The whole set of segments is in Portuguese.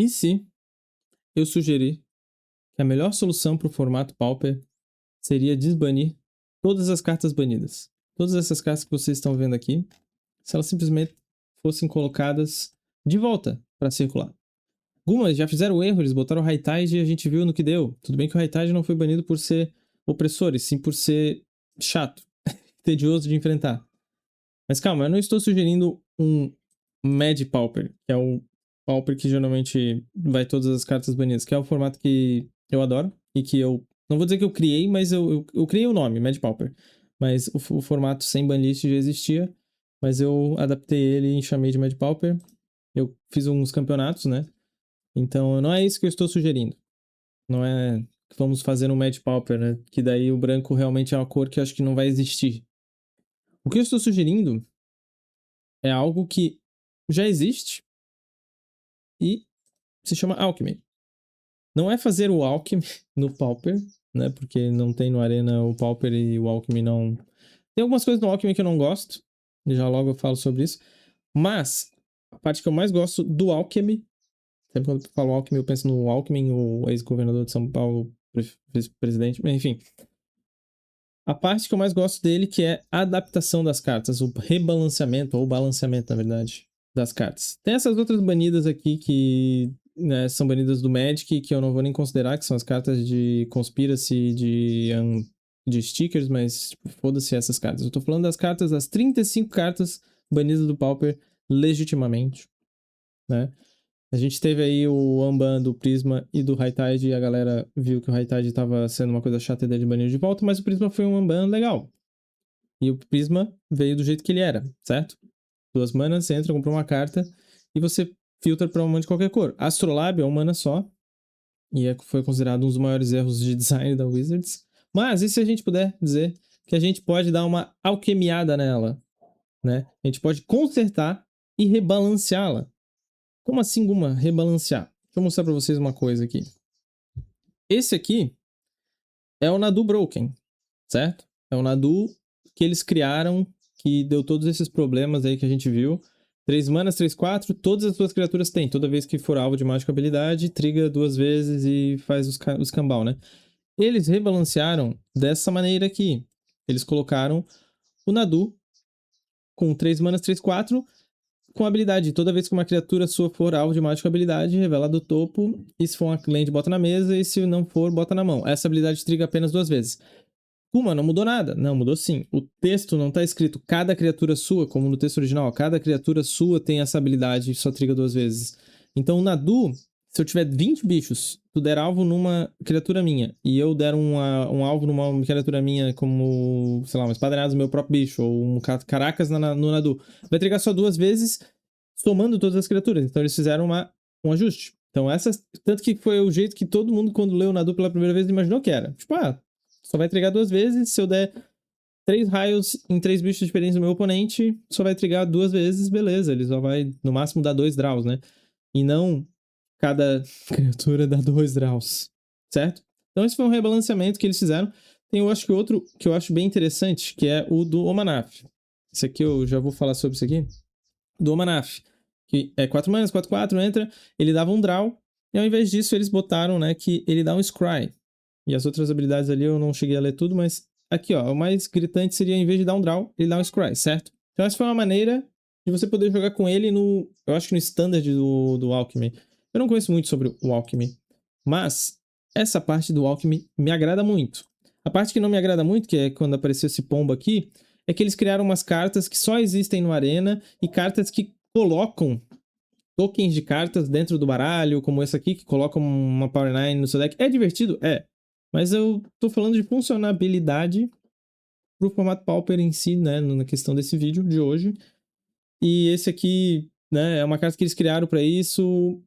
E se eu sugerir que a melhor solução para o formato Pauper seria desbanir todas as cartas banidas? Todas essas cartas que vocês estão vendo aqui, se elas simplesmente fossem colocadas de volta para circular. Algumas já fizeram o erro, eles botaram o High Tide e a gente viu no que deu. Tudo bem que o High Tide não foi banido por ser opressor, e sim por ser chato, tedioso de enfrentar. Mas calma, eu não estou sugerindo um Mad Pauper, que é o Pauper que geralmente vai todas as cartas banidas, que é o formato que eu adoro e que eu... Não vou dizer que eu criei, mas eu criei o nome, Mad Pauper. Mas o formato sem banlist já existia, mas eu adaptei ele e chamei de Mad Pauper. Eu fiz uns campeonatos, né? Então não é isso que eu estou sugerindo. Não é que vamos fazer um Mad Pauper, né? Que daí o branco realmente é uma cor que eu acho que não vai existir. O que eu estou sugerindo é algo que já existe e se chama Alchemy. Não é fazer o Alchemy no Pauper, né? Porque não tem no Arena o Pauper e o Alchemy não... Tem algumas coisas no Alchemy que eu não gosto, e já logo eu falo sobre isso. Mas a parte que eu mais gosto do Alchemy, sempre quando eu falo Alckmin, eu penso no Alckmin, o ex-governador de São Paulo, vice-presidente, enfim. A parte que eu mais gosto dele, que é a adaptação das cartas, o rebalanceamento, ou balanceamento, na verdade, das cartas. Tem essas outras banidas aqui que, né, são banidas do Magic, que eu não vou nem considerar, que são as cartas de Conspiracy, de stickers, mas tipo, foda-se essas cartas. Eu tô falando das cartas, das 35 cartas banidas do Pauper legitimamente, né? A gente teve aí o Unban do Prisma e do High Tide e a galera viu que o High Tide tava sendo uma coisa chata e dele banido de volta, mas o Prisma foi um Unban legal. E o Prisma veio do jeito que ele era, certo? 2 manas, você entra, compra uma carta e você filtra pra uma de qualquer cor. Astrolabe é 1 mana só e foi considerado um dos maiores erros de design da Wizards. Mas e se a gente puder dizer que a gente pode dar uma alquimiada nela, né? A gente pode consertar e rebalanceá-la. Como assim, Guma? Rebalancear. Deixa eu mostrar pra vocês uma coisa aqui. Esse aqui é o Nadu Broken, certo? É o Nadu que eles criaram, que deu todos esses problemas aí que a gente viu. 3 manas, 3, 4, todas as suas criaturas têm. Toda vez que for alvo de mágica habilidade, triga 2 vezes e faz os cambal, né? Eles rebalancearam dessa maneira aqui. Eles colocaram o Nadu com 3 manas, 3, 4, com habilidade. Toda vez que uma criatura sua for alvo de mágica habilidade, revela do topo. E se for uma land, bota na mesa. E se não for, bota na mão. Essa habilidade triga apenas 2 vezes. Kuma, não mudou nada. Não, mudou sim. O texto não tá escrito cada criatura sua, como no texto original. Cada criatura sua tem essa habilidade e só triga 2 vezes. Então, o Nadu, se eu tiver 20 bichos, tu der alvo numa criatura minha, e eu der um alvo numa criatura minha, como, sei lá, uma espadalhada do meu próprio bicho, ou um caracas no Nadu, vai trigar só 2 vezes, somando todas as criaturas. Então, eles fizeram um ajuste. Então, tanto que foi o jeito que todo mundo, quando leu o Nadu pela primeira vez, imaginou que era. Tipo, só vai trigar 2 vezes. Se eu der 3 raios em 3 bichos diferentes do meu oponente, só vai trigar 2 vezes, beleza. Ele só vai, no máximo, dar 2 draws, né? E não cada criatura dá 2 draws, certo? Então esse foi um rebalanceamento que eles fizeram. Tem, eu acho que outro que eu acho bem interessante, que é o do Omanaf. Esse aqui eu já vou falar sobre isso aqui. Do Omanaf, que é 4 manas, 4, 4, entra, ele dava um draw, e ao invés disso eles botaram, né, que ele dá um scry. E as outras habilidades ali eu não cheguei a ler tudo, mas aqui, ó, o mais gritante seria, em vez de dar um draw, ele dá um scry, certo? Então essa foi uma maneira de você poder jogar com ele eu acho que no standard do Alchemy. Eu não conheço muito sobre o Alchemy, mas essa parte do Alchemy me agrada muito. A parte que não me agrada muito, que é quando apareceu esse pombo aqui, é que eles criaram umas cartas que só existem no Arena e cartas que colocam tokens de cartas dentro do baralho, como essa aqui, que colocam uma Power 9 no seu deck. É divertido? É. Mas eu tô falando de funcionalidade pro formato Pauper em si, né, na questão desse vídeo de hoje. E esse aqui, né, é uma carta que eles criaram pra isso.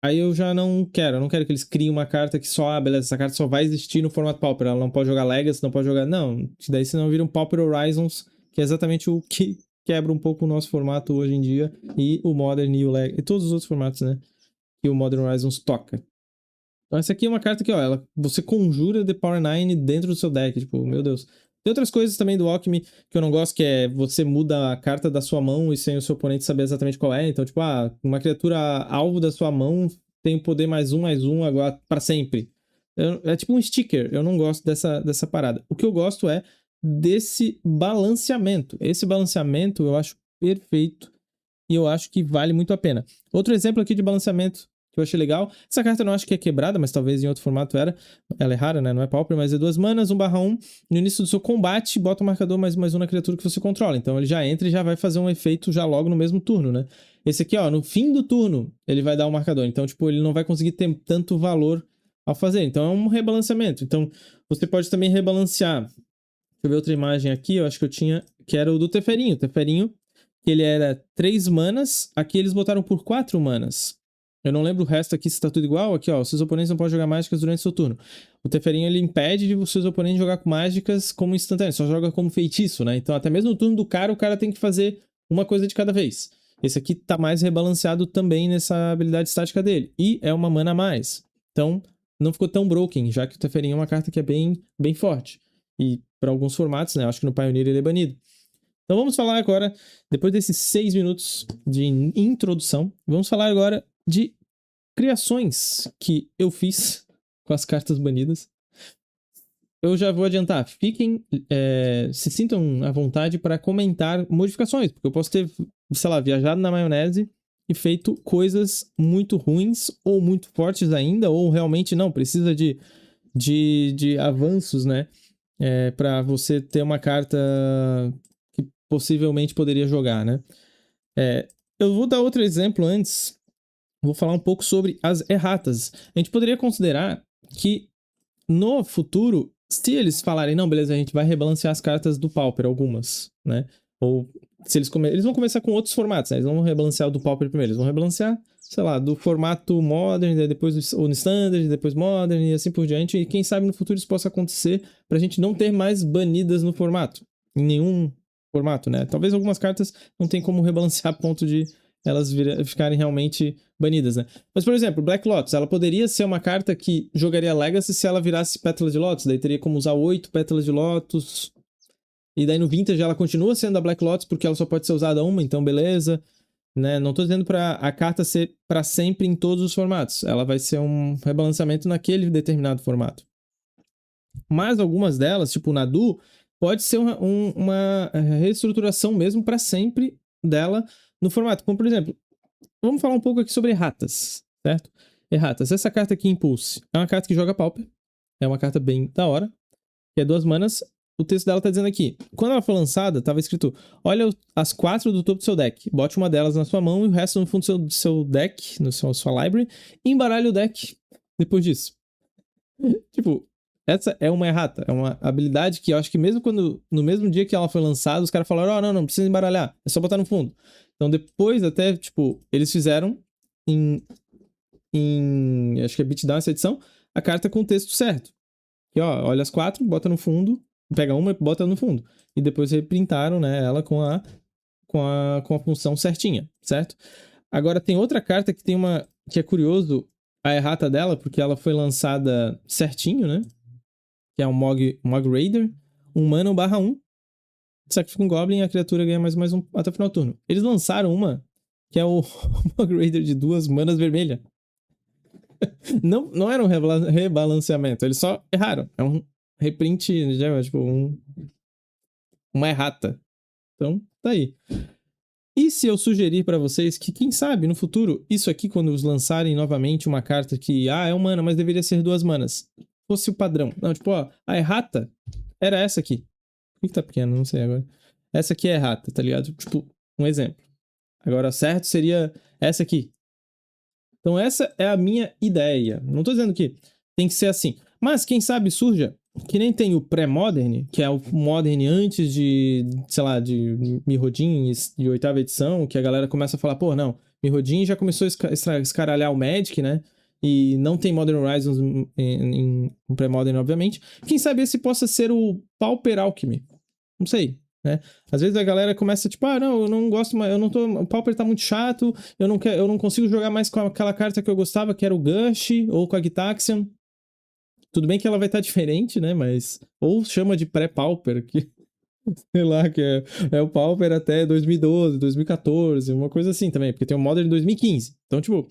Aí eu já não quero que eles criem uma carta que só, beleza, essa carta só vai existir no formato Pauper, ela não pode jogar Legacy, não pode jogar... Não, daí senão vira um Pauper Horizons, que é exatamente o que quebra um pouco o nosso formato hoje em dia, e o Modern e o Legacy, e todos os outros formatos, né, que o Modern Horizons toca. Então essa aqui é uma carta que, ó, você conjura The Power 9 dentro do seu deck, tipo, meu Deus. Tem outras coisas também do Alchemy que eu não gosto, que é você muda a carta da sua mão e sem o seu oponente saber exatamente qual é. Então, tipo, uma criatura alvo da sua mão tem o poder mais um agora pra sempre. É tipo um sticker, eu não gosto dessa parada. O que eu gosto é desse balanceamento. Esse balanceamento eu acho perfeito e eu acho que vale muito a pena. Outro exemplo aqui de balanceamento que eu achei legal. Essa carta eu não acho que é quebrada, mas talvez em outro formato era. Ela é rara, né? Não é pauper, mas é 2 manas, 1/1. No início do seu combate, bota o marcador mais um na criatura que você controla. Então ele já entra e já vai fazer um efeito já logo no mesmo turno, né? Esse aqui, ó, no fim do turno, ele vai dar um marcador. Então, tipo, ele não vai conseguir ter tanto valor ao fazer. Então é um rebalanceamento. Então, você pode também rebalancear. Deixa eu ver outra imagem aqui, eu acho que eu tinha, que era o do Teferinho. Teferinho, que ele era 3 manas, aqui eles botaram por 4 manas. Eu não lembro o resto aqui se tá tudo igual. Aqui, ó, seus oponentes não podem jogar mágicas durante seu turno. O Teferinho, ele impede de seus oponentes jogar com mágicas como instantâneo, só joga como feitiço, né? Então, até mesmo no turno do cara, o cara tem que fazer uma coisa de cada vez. Esse aqui tá mais rebalanceado também nessa habilidade estática dele. E é uma mana a mais. Então, não ficou tão broken, já que o Teferinho é uma carta que é bem forte. E para alguns formatos, né? Eu acho que no Pioneer ele é banido. Então vamos falar agora, depois desses 6 minutos de introdução, vamos falar agora de criações que eu fiz com as cartas banidas. Eu já vou adiantar, se sintam à vontade para comentar modificações, porque eu posso ter, sei lá, viajado na maionese e feito coisas muito ruins ou muito fortes ainda, ou realmente não, precisa de avanços, né? Para você ter uma carta que possivelmente poderia jogar, né? Eu vou dar outro exemplo antes. Vou falar um pouco sobre as erratas. A gente poderia considerar que no futuro, se eles falarem, não, beleza, a gente vai rebalancear as cartas do Pauper, algumas, né? Ou se eles vão começar com outros formatos, né? Eles vão rebalancear o do Pauper primeiro. Eles vão rebalancear, sei lá, do formato Modern, depois o Standard, depois Modern e assim por diante. E quem sabe no futuro isso possa acontecer pra gente não ter mais banidas no formato. Em nenhum formato, né? Talvez algumas cartas não tem como rebalancear a ponto de elas ficarem realmente banidas, né? Mas, por exemplo, Black Lotus, ela poderia ser uma carta que jogaria Legacy se ela virasse Pétala de Lotus. Daí teria como usar 8 Pétalas de Lotus. E daí no Vintage ela continua sendo a Black Lotus porque ela só pode ser usada uma, então beleza. Né? Não tô dizendo pra a carta ser pra sempre em todos os formatos. Ela vai ser um rebalanceamento naquele determinado formato. Mas algumas delas, tipo o Nadu, pode ser uma reestruturação mesmo pra sempre dela no formato. Como, por exemplo, vamos falar um pouco aqui sobre erratas, certo? Erratas. Essa carta aqui, Impulse, é uma carta que joga Pauper. É uma carta bem da hora. Que é 2 manas. O texto dela tá dizendo aqui. Quando ela foi lançada, tava escrito: olha as 4 do topo do seu deck. Bote uma delas na sua mão e o resto no fundo do seu deck, na sua library. E embaralhe o deck depois disso. Tipo, essa é uma errata. É uma habilidade que eu acho que mesmo quando, no mesmo dia que ela foi lançada, os caras falaram: oh, não precisa embaralhar. É só botar no fundo. Então depois até, tipo, eles fizeram acho que é Beatdown essa edição, a carta com o texto certo. Que ó, olha as 4, bota no fundo, pega uma e bota no fundo. E depois reprintaram, né, ela com a função certinha, certo? Agora tem outra carta que tem uma, que é curioso, a errata dela, porque ela foi lançada certinho, né? Que é um Mog Raider, 1 mana 1/1. Sacrifica um Goblin e a criatura ganha mais um até o final do turno. Eles lançaram uma, que é o Mog Raider de 2 manas vermelha. Não era um rebalanceamento, eles só erraram. É um reprint, tipo, uma errata. Então, tá aí. E se eu sugerir pra vocês que, quem sabe, no futuro, isso aqui, quando os lançarem novamente uma carta que, é 1 mana, mas deveria ser 2 manas, fosse o padrão. Não, tipo, ó, a errata era essa aqui. Por que tá pequeno? Não sei agora. Essa aqui é errata, tá ligado? Tipo, um exemplo. Agora, certo seria essa aqui. Então essa é a minha ideia. Não tô dizendo que tem que ser assim. Mas quem sabe surja, que nem tem o pré-modern, que é o modern antes de, sei lá, de Mirrodin de 8ª edição, que a galera começa a falar, pô, não, Mirrodin já começou a escaralhar o Magic, né? E não tem Modern Horizons em pré-modern, obviamente. Quem sabe esse possa ser o Pauper Alchemy. Não sei. Né? Às vezes a galera começa tipo, não, eu não gosto mais, o Pauper tá muito chato, eu não consigo jogar mais com aquela carta que eu gostava, que era o Gush, ou com a Gitaxian. Tudo bem que ela vai estar diferente, né, mas... Ou chama de pré-Pauper, que... sei lá, que é o Pauper até 2012, 2014, uma coisa assim também, porque tem o Modern em 2015. Então, tipo,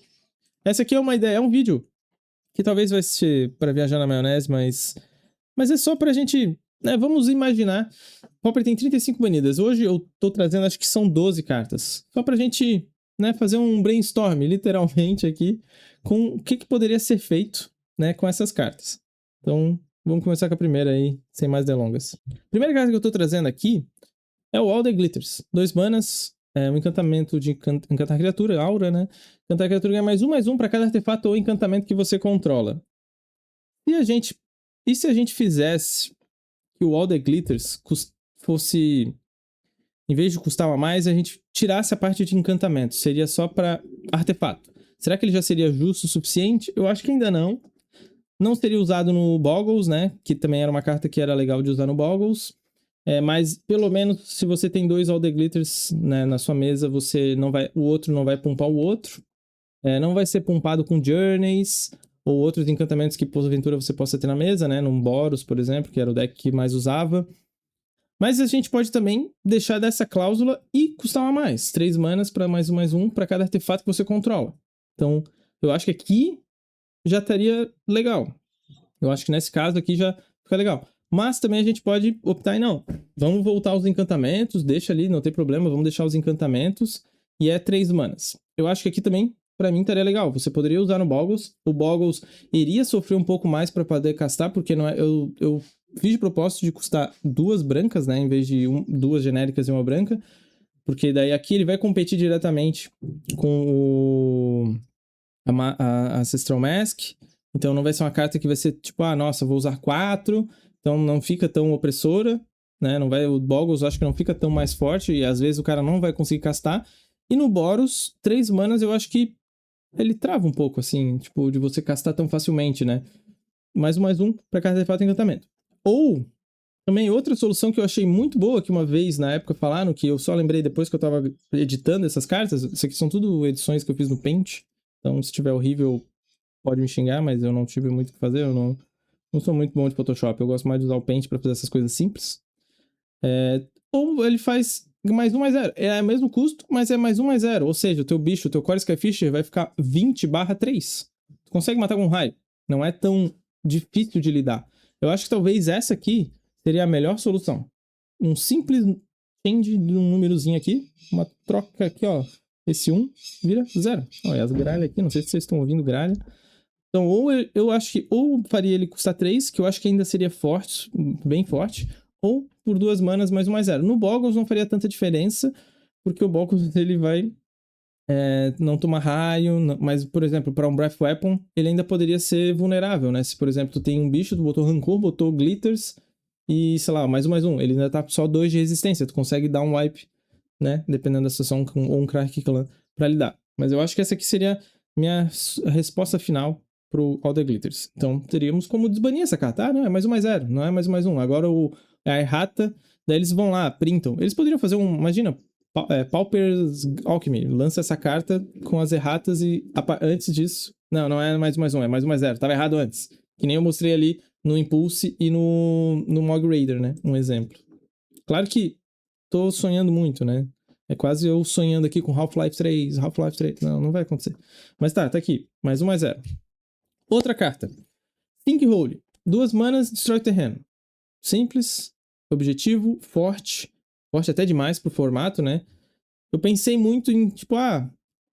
Essa aqui é uma ideia, é um vídeo que talvez vai ser para viajar na maionese, mas é só pra gente, né, vamos imaginar. Pauper tem 35 banidas. Hoje eu tô trazendo, acho que são 12 cartas. Só pra gente, né, fazer um brainstorm, literalmente aqui, com o que poderia ser feito, né, com essas cartas. Então, vamos começar com a primeira aí, sem mais delongas. A primeira carta que eu tô trazendo aqui é o All the Glitters. 2 manas, um encantamento de encantar criatura, aura, né? Encantar criatura ganha mais um pra cada artefato ou encantamento que você controla. E se a gente fizesse que o All the Glitters fosse, em vez de custar uma mais, a gente tirasse a parte de encantamento, seria só para artefato. Será que ele já seria justo o suficiente? Eu acho que ainda não. Não seria usado no Boggles, né? Que também era uma carta que era legal de usar no Boggles. Mas pelo menos se você tem 2 All the Glitters, né, na sua mesa, o outro não vai pumpar o outro. Não vai ser pumpado com Journeys ou outros encantamentos que porventura você possa ter na mesa, né? Num Boros, por exemplo, que era o deck que mais usava. Mas a gente pode também deixar dessa cláusula e custar uma mais. 3 manas para mais um para cada artefato que você controla. Então, eu acho que aqui já estaria legal. Eu acho que nesse caso aqui já fica legal. Mas também a gente pode optar em não. Vamos voltar aos encantamentos, deixa ali, não tem problema, vamos deixar os encantamentos. E é 3 manas. Eu acho que aqui também, pra mim, estaria legal. Você poderia usar no Boggles. O Boggles iria sofrer um pouco mais pra poder castar, porque não é, eu fiz de propósito de custar 2 brancas, né? Em vez de 2 genéricas e uma branca. Porque daí aqui ele vai competir diretamente com a Ancestral Mask. Então não vai ser uma carta que vai ser tipo, nossa, vou usar 4. Então não fica tão opressora, né? O Boggles eu acho que não fica tão mais forte e às vezes o cara não vai conseguir castar. E no Boros, 3 manas eu acho que ele trava um pouco, assim, tipo, de você castar tão facilmente, né? Mais um pra cada artefato e encantamento. Ou, também outra solução que eu achei muito boa, que uma vez na época falaram, que eu só lembrei depois que eu tava editando essas cartas, isso aqui são tudo edições que eu fiz no Paint, então se tiver horrível pode me xingar, mas eu não tive muito o que fazer, eu não sou muito bom de Photoshop, eu gosto mais de usar o Paint pra fazer essas coisas simples. Ou ele faz mais 1/0. É o mesmo custo, mas é mais 1/0. Ou seja, o teu bicho, o teu Core Skyfisher vai ficar 20/3. Tu consegue matar com um raio. Não é tão difícil de lidar. Eu acho que talvez essa aqui seria a melhor solução. Um simples change de um númerozinho aqui. Uma troca aqui, ó. Esse 1 vira 0. Olha as gralhas aqui. Não sei se vocês estão ouvindo gralha. Então, eu acho que ou faria ele custar 3, que eu acho que ainda seria forte, bem forte, ou por 2 manas mais 1/0. No Boggles não faria tanta diferença, porque o Boggles ele vai não tomar raio, mas, por exemplo, para um Breath Weapon, ele ainda poderia ser vulnerável, né? Se, por exemplo, tu tem um bicho, tu botou Rancor, botou Glitters e, sei lá, mais um. Ele ainda tá só 2 de resistência, tu consegue dar um wipe, né? Dependendo da situação, ou um Crack Clan pra lidar. Mas eu acho que essa aqui seria minha resposta final pro All the Glitters. Então, teríamos como desbanir essa carta. Não, é mais 1/0, não é mais 1/1. Agora a errata, daí eles vão lá, printam. Eles poderiam fazer imagina, Pauper's Alchemy, lança essa carta com as erratas e antes disso... Não é mais 1/1, é mais 1/0. Tava errado antes. Que nem eu mostrei ali no Impulse e no Mog Raider, né? Um exemplo. Claro que tô sonhando muito, né? É quase eu sonhando aqui com Half-Life 3. Não vai acontecer. Mas tá aqui. Mais 1/0. Outra carta. Sinkhole. 2 manas, destrói terreno. Simples, objetivo, forte. Forte até demais pro formato, né? Eu pensei muito em, tipo,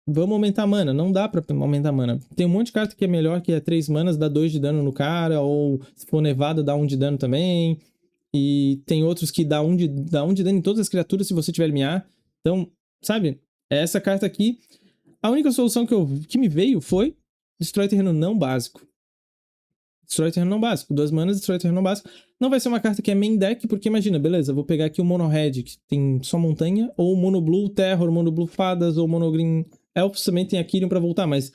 vamos aumentar a mana. Não dá pra aumentar a mana. Tem um monte de carta que é melhor, que é 3 manas, dá 2 de dano no cara, ou se for nevada, dá 1 de dano também. E tem outros que dá 1 de dano em todas as criaturas se você tiver LMA. Então, sabe? Essa carta aqui, a única solução que me veio foi destrói terreno não básico. Destrói terreno não básico. 2 manas, destrói terreno não básico. Não vai ser uma carta que é main deck, porque imagina, beleza, vou pegar aqui o Mono Red, que tem só montanha, ou Mono Blue Terror, Mono Blue Fadas, ou Mono Green Elfos também tem a Kyrian pra voltar, mas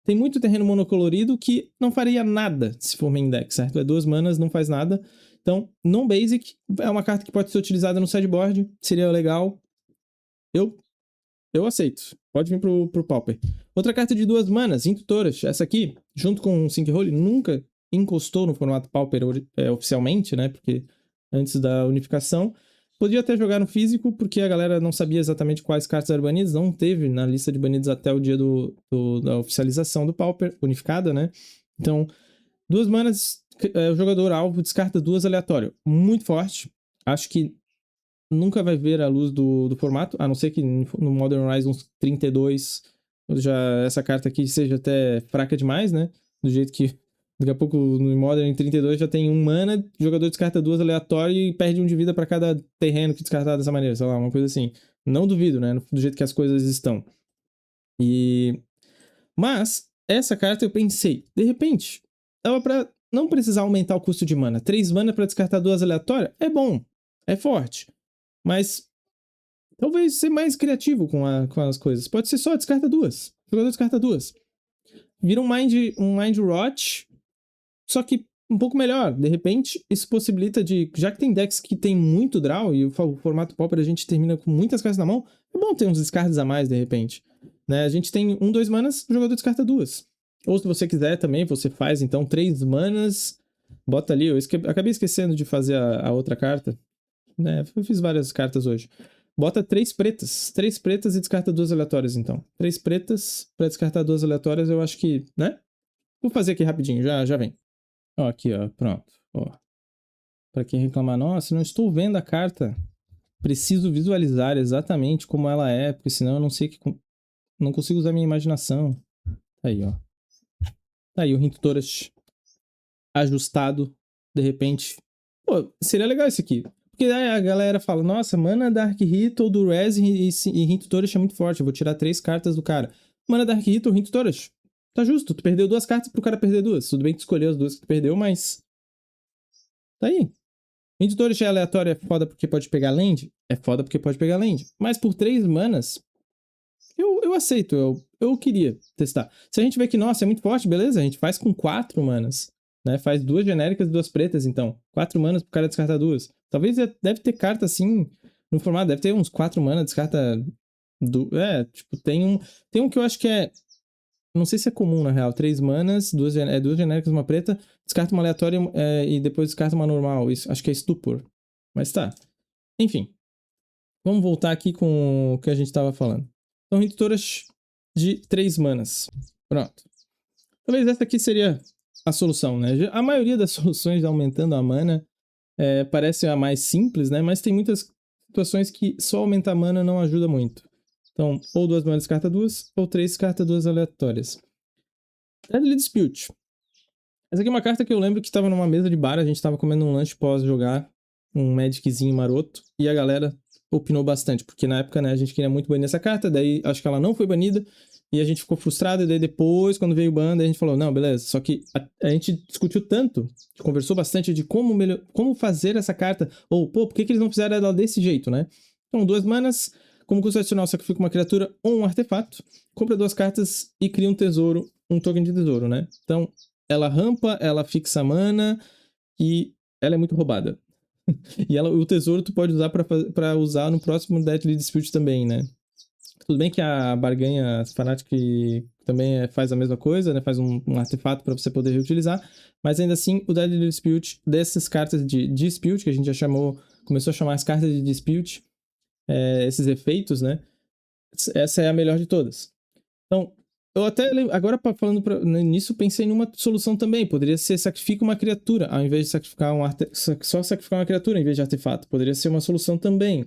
tem muito terreno monocolorido que não faria nada se for main deck, certo? 2 manas, não faz nada. Então, non-basic é uma carta que pode ser utilizada no sideboard, seria legal. Eu aceito. Pode vir pro Pauper. Outra carta de 2 manas, Intutoras. Essa aqui, junto com o Sinkhole, nunca encostou no formato Pauper oficialmente, né? Porque antes da unificação. Podia até jogar no físico, porque a galera não sabia exatamente quais cartas eram banidas, não teve na lista de banidos até o dia da oficialização do Pauper, unificada, né? Então, 2 manas, o jogador alvo descarta 2 aleatório. Muito forte. Acho que nunca vai ver a luz do formato, a não ser que no Modern Horizons 32 essa carta aqui seja até fraca demais, né? Do jeito que daqui a pouco no Modern 32 já tem 1 mana, o jogador descarta 2 aleatório e perde 1 de vida para cada terreno que descartar dessa maneira, sei lá, uma coisa assim. Não duvido, né? Do jeito que as coisas estão. Mas, essa carta eu pensei, de repente, dava pra não precisar aumentar o custo de mana. 3 mana pra descartar 2 aleatórias é bom, é forte. Mas talvez ser mais criativo com as coisas. Pode ser só descarta 2. O jogador descarta 2. Vira um Mind Rot, só que um pouco melhor. De repente, isso possibilita de... Já que tem decks que tem muito draw e o formato Pauper a gente termina com muitas cartas na mão, é bom ter uns descartes a mais, de repente. Né? A gente tem 2 manas, o jogador descarta 2. Ou se você quiser também, você faz então 3 manas, bota ali. Eu acabei esquecendo de fazer a outra carta. Né? Eu fiz várias cartas hoje. Bota 3 pretas. 3 pretas e descarta 2 aleatórias, então. 3 pretas pra descartar 2 aleatórias, eu acho que, né? Vou fazer aqui rapidinho, já vem. Ó, aqui, ó, pronto. Ó. Pra quem reclamar, nossa, não estou vendo a carta. Preciso visualizar exatamente como ela é, porque senão eu não sei que... Não consigo usar minha imaginação. Tá aí, ó. Tá aí o Hint Tourist ajustado, de repente. Pô, seria legal isso aqui. Porque aí a galera fala, nossa, mana Dark Hit ou do Rez e Hint Tourist é muito forte, eu vou tirar 3 cartas do cara. Mana Dark Hit ou Hint Tourist. Tá justo, tu perdeu 2 cartas pro cara perder 2. Tudo bem que tu escolheu as 2 que tu perdeu, mas... Tá aí. Hint Tourist é aleatório, é foda porque pode pegar land? É foda porque pode pegar land. Mas por 3 manas... Eu aceito, eu queria testar. Se a gente vê que, nossa, é muito forte, beleza, a gente faz com 4 manas. Né? Faz 2 genéricas e 2 pretas, então. 4 manas pro cara descartar 2. Talvez deve ter carta assim, no formato, deve ter uns 4 manas, descarta... tipo, tem um que eu acho que é... Não sei se é comum, na real. 3 manas, 2 genéricas e uma preta, descarta uma aleatória e depois descarta uma normal. Isso, acho que é Stupor. Mas tá. Enfim. Vamos voltar aqui com o que a gente tava falando. Então, Hint-Tourist de 3 manas. Pronto. Talvez essa aqui seria a solução, né? A maioria das soluções aumentando a mana parece a mais simples, né? Mas tem muitas situações que só aumentar a mana não ajuda muito. Então, ou 2 manas descarta 2, ou 3 descarta 2 aleatórias. Deadly Dispute. Essa aqui é uma carta que eu lembro que estava numa mesa de bar, a gente estava comendo um lanche pós jogar um Magiczinho maroto, e a galera opinou bastante, porque na época, né, a gente queria muito banir essa carta, daí acho que ela não foi banida, e a gente ficou frustrado, e daí depois, quando veio o ban, a gente falou, não, beleza, só que a gente discutiu tanto, conversou bastante de como fazer essa carta, ou, pô, por que eles não fizeram ela desse jeito, né? Então, 2 manas, como custo adicional, sacrifica uma criatura ou um artefato, compra 2 cartas e cria um tesouro, um token de tesouro, né? Então, ela rampa, ela fixa mana, e ela é muito roubada. E o tesouro tu pode usar pra usar no próximo Deadly Dispute também, né? Tudo bem que a barganha Fanatic também faz a mesma coisa, né? Faz um artefato pra você poder reutilizar. Mas ainda assim, o Deadly Dispute, dessas cartas de Dispute, que a gente já começou a chamar as cartas de Dispute, esses efeitos, né? Essa é a melhor de todas. Então, eu até, agora falando nisso, pensei numa solução também. Poderia ser sacrifica uma criatura, ao invés de sacrificar só sacrificar uma criatura em vez de artefato. Poderia ser uma solução também.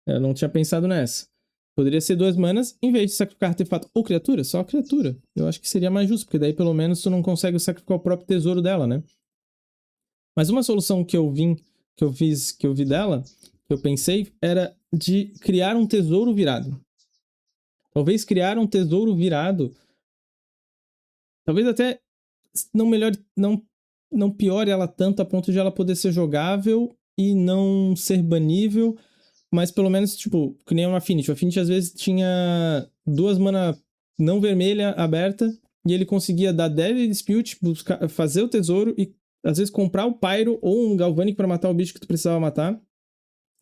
Eu não tinha pensado nessa. Poderia ser 2 manas, em vez de sacrificar artefato ou criatura, só criatura. Eu acho que seria mais justo, porque daí pelo menos tu não consegue sacrificar o próprio tesouro dela, né? Mas uma solução que eu vi dela, que eu pensei, era de criar um tesouro virado. Talvez criar um tesouro virado, talvez até não melhore, não piore ela tanto a ponto de ela poder ser jogável e não ser banível, mas pelo menos, tipo, que nem uma Affinity. O Affinity às vezes tinha 2 mana não vermelha aberta e ele conseguia dar Deadly Dispute, fazer o tesouro e às vezes comprar o Pyro ou um Galvanic pra matar o bicho que tu precisava matar.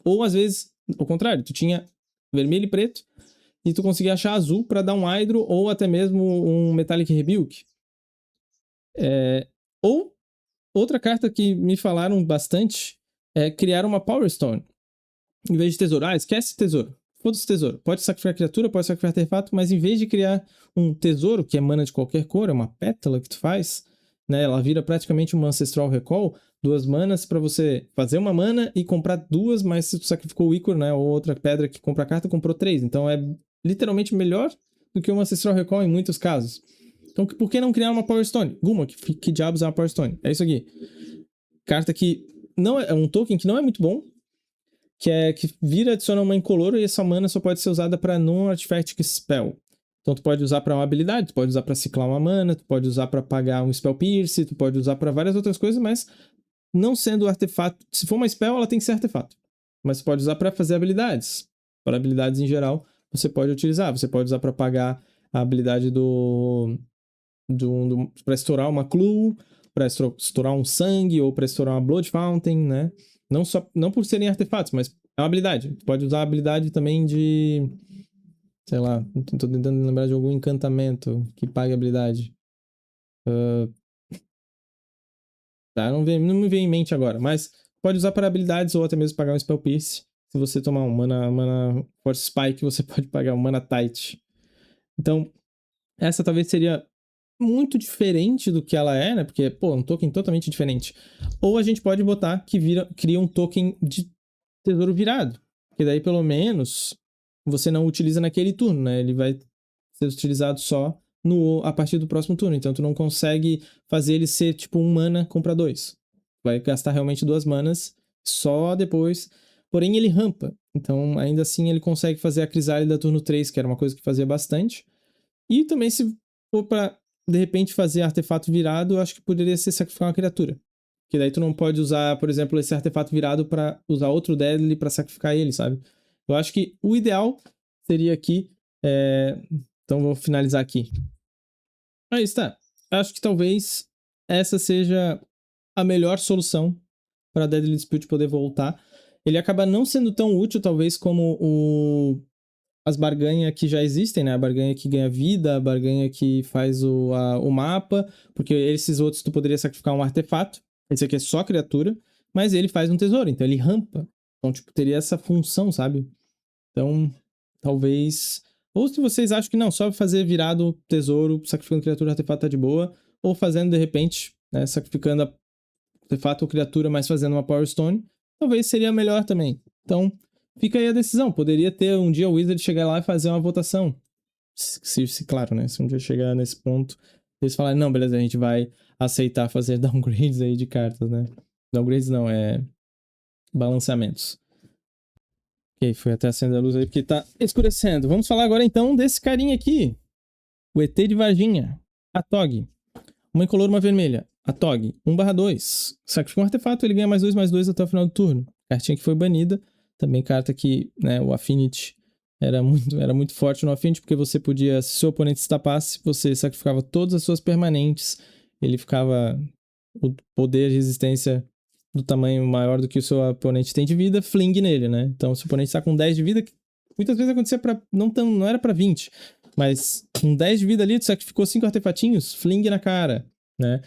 Ou às vezes, ao contrário, tu tinha vermelho e preto e tu conseguia achar azul pra dar um Hydro ou até mesmo um Metallic Rebuke. Ou outra carta que me falaram bastante é criar uma Power Stone. Em vez de tesouro. Ah, esquece tesouro. Foda-se tesouro. Pode sacrificar criatura, pode sacrificar artefato, mas em vez de criar um tesouro, que é mana de qualquer cor, é uma pétala que tu faz, né? Ela vira praticamente uma Ancestral Recall, 2 manas para você fazer uma mana e comprar 2, mas se tu sacrificou o Ichor, né? Ou outra pedra que compra a carta, comprou 3. Então é literalmente melhor do que uma Ancestral Recall em muitos casos. Então por que não criar uma Power Stone? Guma, que diabos é uma Power Stone? É isso aqui. Carta que não é um token que não é muito bom, que vira, adiciona uma incolor e essa mana só pode ser usada para non-artifact spell. Então tu pode usar para uma habilidade, tu pode usar para ciclar uma mana, tu pode usar para pagar um spell pierce, tu pode usar para várias outras coisas, mas não sendo artefato, se for uma spell ela tem que ser artefato. Mas tu pode usar para fazer habilidades. Para habilidades em geral, você pode utilizar, você pode usar para pagar a habilidade para estourar uma clue, para estourar um sangue ou para estourar uma blood fountain, né? Não por serem artefatos, mas é uma habilidade. Tu pode usar a habilidade também de, sei lá, tô tentando lembrar de algum encantamento que pague habilidade. Tá, não me vem em mente agora, mas pode usar para habilidades ou até mesmo pagar um spell pierce. Se você tomar um mana force spike, você pode pagar um mana tight. Então, essa talvez seria muito diferente do que ela é, né? Porque, pô, é um token totalmente diferente. Ou a gente pode botar que cria um token de tesouro virado. Que daí, pelo menos, você não utiliza naquele turno, né? Ele vai ser utilizado só a partir do próximo turno. Então, tu não consegue fazer ele ser tipo um mana compra 2. Vai gastar realmente 2 manas só depois. Porém, ele rampa. Então, ainda assim, ele consegue fazer a Crisálida turno 3, que era uma coisa que fazia bastante. E também, se for pra, de repente, fazer artefato virado, eu acho que poderia ser sacrificar uma criatura. Que daí tu não pode usar, por exemplo, esse artefato virado pra usar outro Deadly pra sacrificar ele, sabe? Eu acho que o ideal seria aqui... Então, vou finalizar aqui. Aí está. Acho que talvez essa seja a melhor solução para Deadly Dispute poder voltar. Ele acaba não sendo tão útil, talvez, como as barganhas que já existem, né? A barganha que ganha vida, a barganha que faz o mapa, porque esses outros tu poderia sacrificar um artefato. Esse aqui é só criatura, mas ele faz um tesouro, então ele rampa. Então, tipo, teria essa função, sabe? Então, talvez... Ou se vocês acham que não, só fazer virado tesouro, sacrificando criatura, artefato tá de boa, ou fazendo, de repente, né, sacrificando artefato ou criatura, mas fazendo uma Power Stone, talvez seria melhor também. Então, fica aí a decisão. Poderia ter um dia o Wizard chegar lá e fazer uma votação. Claro, né? Se um dia chegar nesse ponto, eles falarem, não, beleza, a gente vai aceitar fazer downgrades aí de cartas, né? Downgrades não, balanceamentos. Ok, foi até acender a luz aí porque tá escurecendo. Vamos falar agora então desse carinha aqui. O ET de Varginha. A Tog. Uma incolor, uma vermelha. A Tog. 1/2. Sacrifica um artefato, ele ganha +2/2 até o final do turno. Cartinha que foi banida. Também carta que, né, o Affinity era muito forte no Affinity, porque você podia, se seu oponente se tapasse, você sacrificava todas as suas permanentes. Ele ficava... O poder de resistência do tamanho maior do que o seu oponente tem de vida, fling nele, né? Então, se o oponente está com 10 de vida, muitas vezes acontecia pra... Não era pra 20, mas com 10 de vida ali, tu sacrificou 5 artefatinhos, fling na cara, né?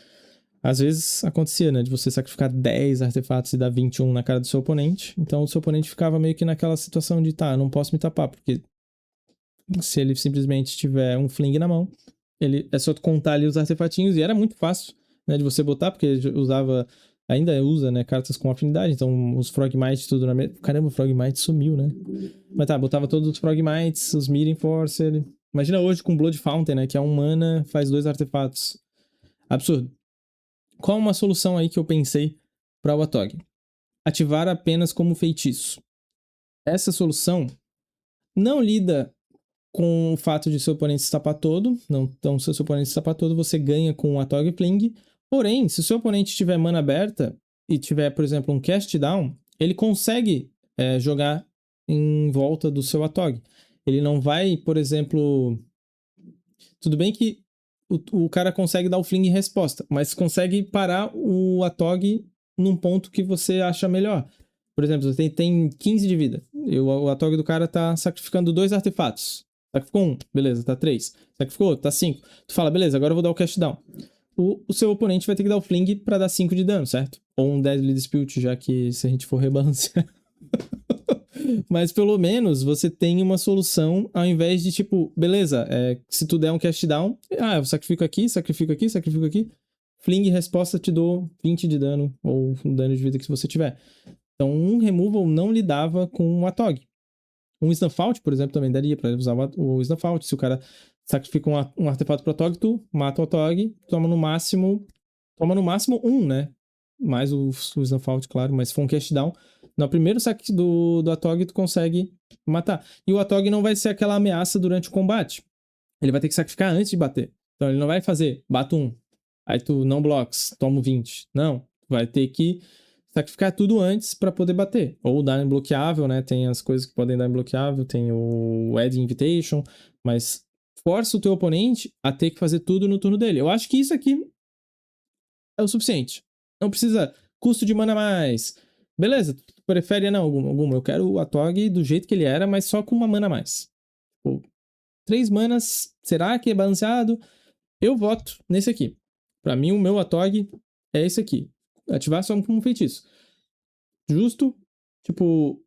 Às vezes acontecia, né? De você sacrificar 10 artefatos e dar 21 na cara do seu oponente. Então, o seu oponente ficava meio que naquela situação de, tá, não posso me tapar, porque se ele simplesmente tiver um fling na mão, é só tu contar ali os artefatinhos, e era muito fácil, né, de você botar, porque ainda usa, né, cartas com afinidade, então os Frogmite tudo na mesa. Caramba, o Frogmite sumiu, né? Mas tá, botava todos os Frogmites, os Meeting Forcer. Imagina hoje com Blood Fountain, né, que é 1 mana, faz 2 artefatos. Absurdo. Qual uma solução aí que eu pensei para o Atog? Ativar apenas como feitiço. Essa solução não lida com o fato de seu oponente se tapar todo. Não, então, se o seu oponente se tapar todo, você ganha com o Atog Fling. Porém, se o seu oponente tiver mana aberta e tiver, por exemplo, um cast down, ele consegue jogar em volta do seu Atog. Ele não vai, por exemplo... Tudo bem que o cara consegue dar o fling em resposta, mas consegue parar o Atog num ponto que você acha melhor. Por exemplo, você tem 15 de vida. O Atog do cara tá sacrificando 2 artefatos. Sacrificou 1, beleza, tá 3. Sacrificou, tá 5. Tu fala, beleza, agora eu vou dar o cast down. O seu oponente vai ter que dar o fling pra dar 5 de dano, certo? Ou um Deadly Dispute, já que se a gente for rebalancear. Mas pelo menos você tem uma solução ao invés de tipo, beleza, se tu der um cast down, eu sacrifico aqui, sacrifico aqui, sacrifico aqui. Fling resposta te dou 20 de dano, ou o dano de vida que você tiver. Então um removal não lidava com um Atog. Um Snuff Out, por exemplo, também daria pra usar o Snuff Out. Se o cara sacrifica um artefato pro Atog, tu mata o Atog, toma no máximo um, né? Mais o Snuff Out, claro, mas se for um cast down, no primeiro saque do Atog tu consegue matar. E o Atog não vai ser aquela ameaça durante o combate. Ele vai ter que sacrificar antes de bater. Então ele não vai fazer, bato 1, aí tu não blocks, tomo 20. Não, vai ter que sacrificar tudo antes pra poder bater. Ou dar imbloqueável, né? Tem as coisas que podem dar imbloqueável, tem o Ed Invitation, mas força o teu oponente a ter que fazer tudo no turno dele. Eu acho que isso aqui é o suficiente. Não precisa custo de mana a mais. Beleza, tu prefere, não, alguma. Eu quero o Atog do jeito que ele era, mas só com uma mana a mais. Tipo, 3 manas, será que é balanceado? Eu voto nesse aqui. Pra mim, o meu Atog é esse aqui. Ativar só como feitiço. Justo. Tipo,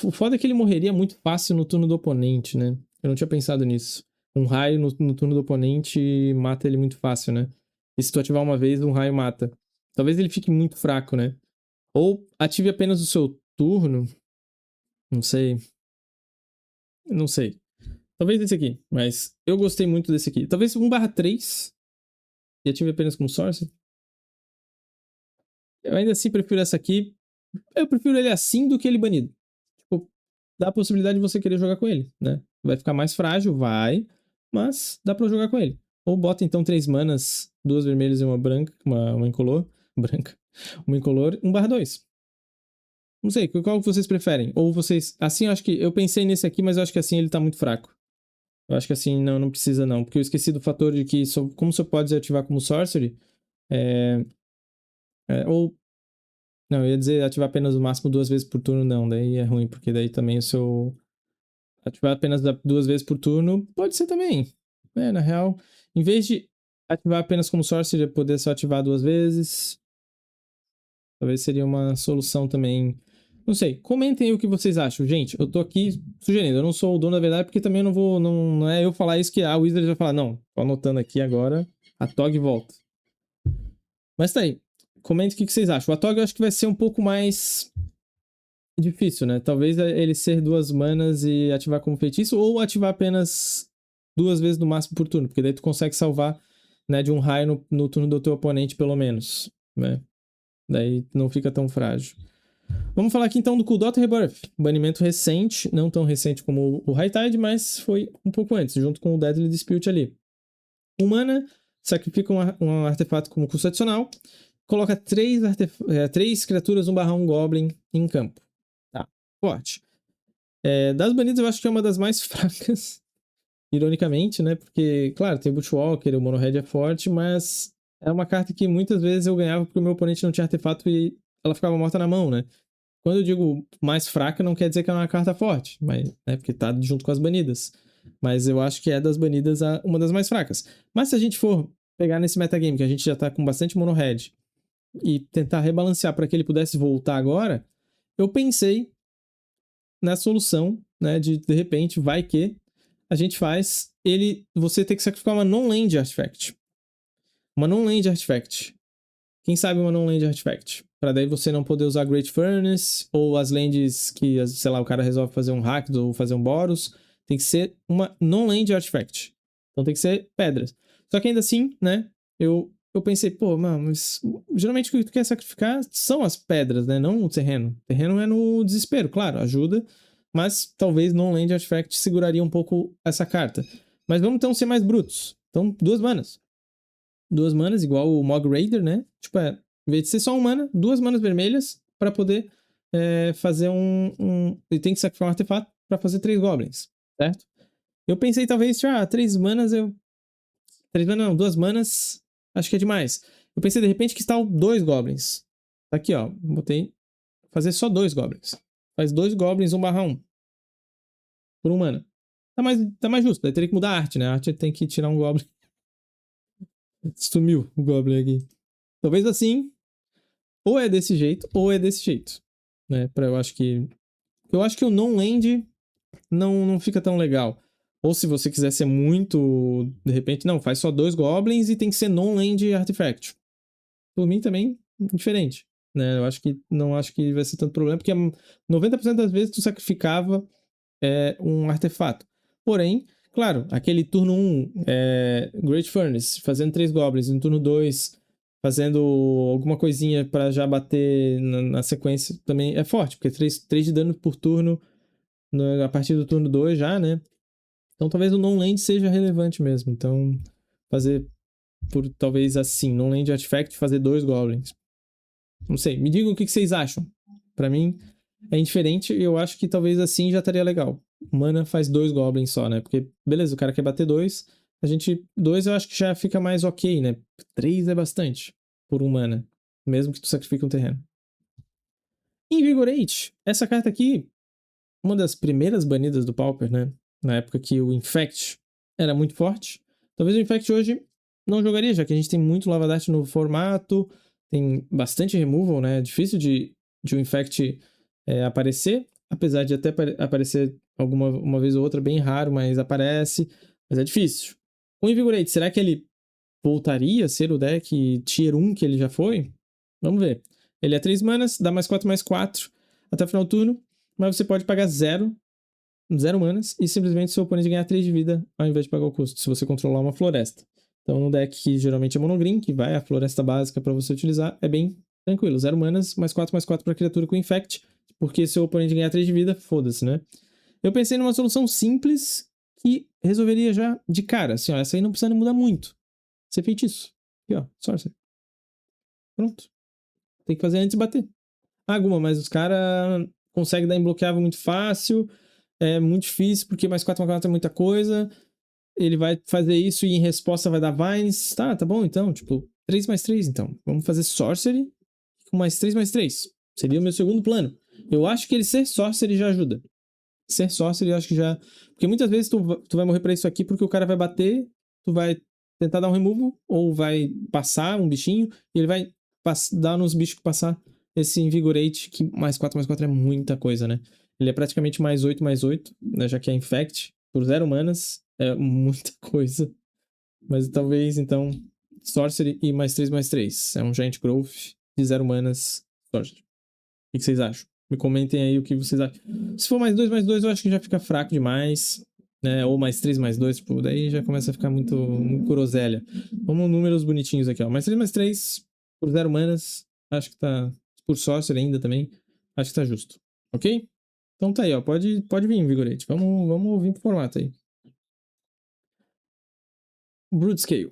o foda é que ele morreria muito fácil no turno do oponente, né? Eu não tinha pensado nisso. Um raio no turno do oponente mata ele muito fácil, né? E se tu ativar uma vez, um raio mata. Talvez ele fique muito fraco, né? Ou ative apenas o seu turno. Não sei. Não sei. Talvez esse aqui, mas eu gostei muito desse aqui. Talvez 1/3 e ative apenas como source. Eu ainda assim prefiro essa aqui. Eu prefiro ele assim do que ele banido. Tipo, dá a possibilidade de você querer jogar com ele, né? Vai ficar mais frágil, vai, mas dá pra jogar com ele. Ou bota então 3 manas, 2 vermelhas e uma branca, uma incolor, branca, uma incolor, 1/2. Não sei, qual vocês preferem? Ou vocês, assim, eu acho que, eu pensei nesse aqui, mas eu acho que assim ele tá muito fraco. Eu acho que assim não precisa não, porque eu esqueci do fator de que, como você pode ativar como sorcery, ou não, eu ia dizer ativar apenas o máximo 2 vezes por turno, não, daí é ruim, porque daí também o seu ativar apenas 2 vezes por turno pode ser também. Na real, em vez de ativar apenas como sorcerer, poder só ativar 2 vezes, talvez seria uma solução também. Não sei, comentem aí o que vocês acham. Gente, eu tô aqui sugerindo, eu não sou o dono da verdade, porque também eu não vou, não é eu falar isso que a Wizard vai falar, não, tô anotando aqui agora, a Tog volta. Mas tá aí, comente o que vocês acham. O Atog eu acho que vai ser um pouco mais difícil, né? Talvez ele ser 2 manas e ativar como feitiço, ou ativar apenas 2 vezes no máximo por turno, porque daí tu consegue salvar, né, de um raio no turno do teu oponente, pelo menos, né? Daí não fica tão frágil. Vamos falar aqui então do Cool Rebirth. Banimento recente, não tão recente como o High Tide, mas foi um pouco antes, junto com o Deadly Dispute ali. 1 mana, sacrifica um artefato como custo adicional, coloca 3 criaturas 1/1 Goblin em campo. Tá, forte. Das banidas eu acho que é uma das mais fracas, ironicamente, né? Porque, claro, tem o Bushwalker, o Mono Red é forte, mas é uma carta que muitas vezes eu ganhava porque o meu oponente não tinha artefato e ela ficava morta na mão, né? Quando eu digo mais fraca, não quer dizer que é uma carta forte, mas, né, porque tá junto com as banidas. Mas eu acho que é das banidas uma das mais fracas. Mas se a gente for pegar nesse metagame, que a gente já tá com bastante Mono Red, e tentar rebalancear para que ele pudesse voltar agora, eu pensei na solução, né, de repente, vai que a gente faz você ter que sacrificar uma non-land artifact. Uma non-land artifact. Quem sabe uma non-land artifact? Pra daí você não poder usar Great Furnace, ou as lands que, sei lá, o cara resolve fazer um Hack ou fazer um Boros. Tem que ser uma non-land artifact. Então tem que ser pedras. Só que ainda assim, né, eu pensei, pô, mano, mas geralmente o que tu quer sacrificar são as pedras, né, não o terreno. O terreno é no desespero, claro, ajuda, mas talvez non-land artifact seguraria um pouco essa carta. Mas vamos então ser mais brutos. Então, 2 manas. 2 manas, igual o Mog Raider, né? Tipo, em vez de ser só 1 mana, 2 manas vermelhas pra poder fazer Ele tem que sacrificar um artefato pra fazer 3 goblins, certo? Eu pensei talvez, 3 manas 3 manas não, 2 manas, acho que é demais. Eu pensei de repente que está 2 goblins. Tá aqui, ó, botei fazer só 2 goblins. Faz 2 goblins 1/1 por 1 mana. Tá mais justo, daí teria que mudar a arte, né? A arte tem que tirar um goblin. Sumiu o goblin aqui. Talvez assim, ou é desse jeito, ou é desse jeito. Né? Eu acho que. Eu acho que o non-land não fica tão legal. Ou se você quiser ser muito. De repente, não, faz só 2 goblins e tem que ser non-land artifact. Por mim também, diferente. Né? Eu acho que não acho que vai ser tanto problema, porque 90% das vezes tu sacrificava um artefato. Porém, claro, aquele turno 1, Great Furnace, fazendo 3 goblins, no turno 2, fazendo alguma coisinha para já bater na sequência, também é forte, porque 3 de dano por turno a partir do turno 2 já, né? Então talvez o non-land seja relevante mesmo. Então, fazer por talvez assim, non-land artifact, fazer 2 goblins. Não sei, me digam o que vocês acham. Pra mim é indiferente e eu acho que talvez assim já estaria legal. Mana faz 2 goblins só, né? Porque, beleza, o cara quer bater 2. A gente. 2 eu acho que já fica mais ok, né? 3 é bastante por mana. Mesmo que tu sacrifique um terreno. Invigorate. Essa carta aqui, uma das primeiras banidas do Pauper, né? Na época que o Infect era muito forte. Talvez o Infect hoje não jogaria, já que a gente tem muito Lava Dart no formato, tem bastante removal, né? É difícil de o Infect aparecer, apesar de até aparecer uma vez ou outra, bem raro, mas aparece. Mas é difícil. O Invigorate, será que ele voltaria a ser o deck Tier 1 que ele já foi? Vamos ver. Ele é 3 manas, dá mais 4 até o final do turno, mas você pode pagar 0 manas e simplesmente seu oponente ganhar 3 de vida ao invés de pagar o custo, se você controlar uma floresta. Então, no deck que geralmente é monogreen, que vai a floresta básica para você utilizar, é bem tranquilo. 0 manas, mais 4 para criatura com Infect, porque seu oponente ganhar 3 de vida, foda-se, né? Eu pensei numa solução simples que resolveria já de cara. Assim, ó, essa aí não precisa mudar muito. Ser feitiço. Aqui, ó, Sorcery. Pronto. Tem que fazer antes de bater. Aguma, mas os caras conseguem dar imbloqueável muito fácil. É muito difícil, porque mais 4 é muita coisa. Ele vai fazer isso e em resposta vai dar Vines. Tá bom então. Tipo, 3/3 então. Vamos fazer Sorcery com mais 3/3. Seria o meu segundo plano. Eu acho que ele ser Sorcery já ajuda. Ser Sorcery eu acho que já... Porque muitas vezes tu vai morrer pra isso aqui porque o cara vai bater, tu vai tentar dar um removal, ou vai passar um bichinho, e ele vai dar nos bichos que passar esse Invigorate, que mais 4 é muita coisa, né? Ele é praticamente mais 8, né? Já que é Infect, por 0 manas, é muita coisa. Mas talvez, então, Sorcery e mais 3/3. É um Giant Growth de 0 manas, Sorcery. O que vocês acham? Me comentem aí o que vocês acham. Se for mais 2/2, eu acho que já fica fraco demais. Né? Ou mais 3/2, tipo, daí já começa a ficar muito groselha. Vamos números bonitinhos aqui, ó. Mais 3/3 por 0 manas. Acho que tá. Por Sorcerer ainda também. Acho que tá justo. Ok? Então tá aí, ó. Pode vir, Vigorete. Vamos vir pro formato aí. Broodscale.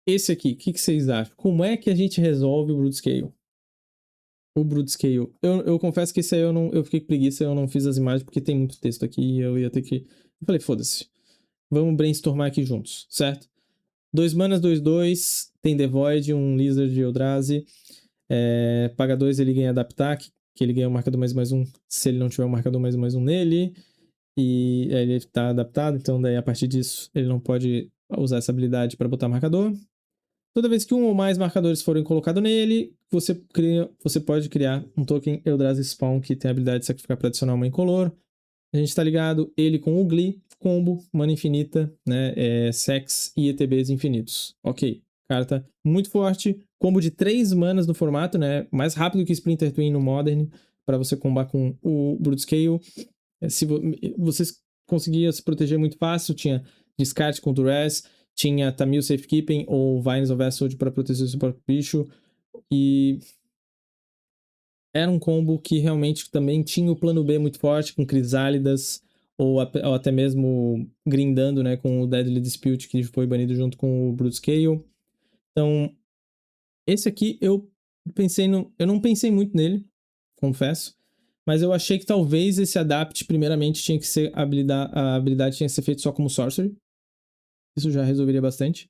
Esse aqui, o que vocês acham? Como é que a gente resolve o Broodscale? O Broodscale. Eu confesso que esse aí eu fiquei com preguiça, eu não fiz as imagens porque tem muito texto aqui e eu ia ter que... Eu falei, foda-se. Vamos brainstormar aqui juntos, certo? 2 manas, 2/2, tem Devoid, um Lizard de Eldrazi. Paga 2, ele ganha Adaptar, que ele ganha um marcador mais 1 se ele não tiver um marcador mais 1 nele. E ele tá adaptado, então daí a partir disso ele não pode usar essa habilidade para botar marcador. Toda vez que um ou mais marcadores forem colocados nele, você pode criar um token Eldrazi Spawn que tem a habilidade de sacrificar para adicionar uma incolor. A gente tá ligado ele com o Glee, combo, mana infinita, né? Sex e ETBs infinitos. Ok. Carta muito forte. Combo de 3 manas no formato, né? Mais rápido que Splinter Twin no Modern, para você combar com o Broodscale. Se vocês conseguiam se proteger muito fácil, tinha descarte com Duress, tinha Tamil Safekeeping ou Vines of Acid para proteger o seu próprio bicho. E era um combo que realmente também tinha o plano B muito forte, com Crisálidas, ou até mesmo grindando, né, com o Deadly Dispute, que foi banido junto com o Broodscale. Então, esse aqui eu não pensei muito nele, confesso, mas eu achei que talvez esse Adapt, primeiramente, tinha que ser a habilidade tinha que ser feita só como Sorcery. Isso já resolveria bastante.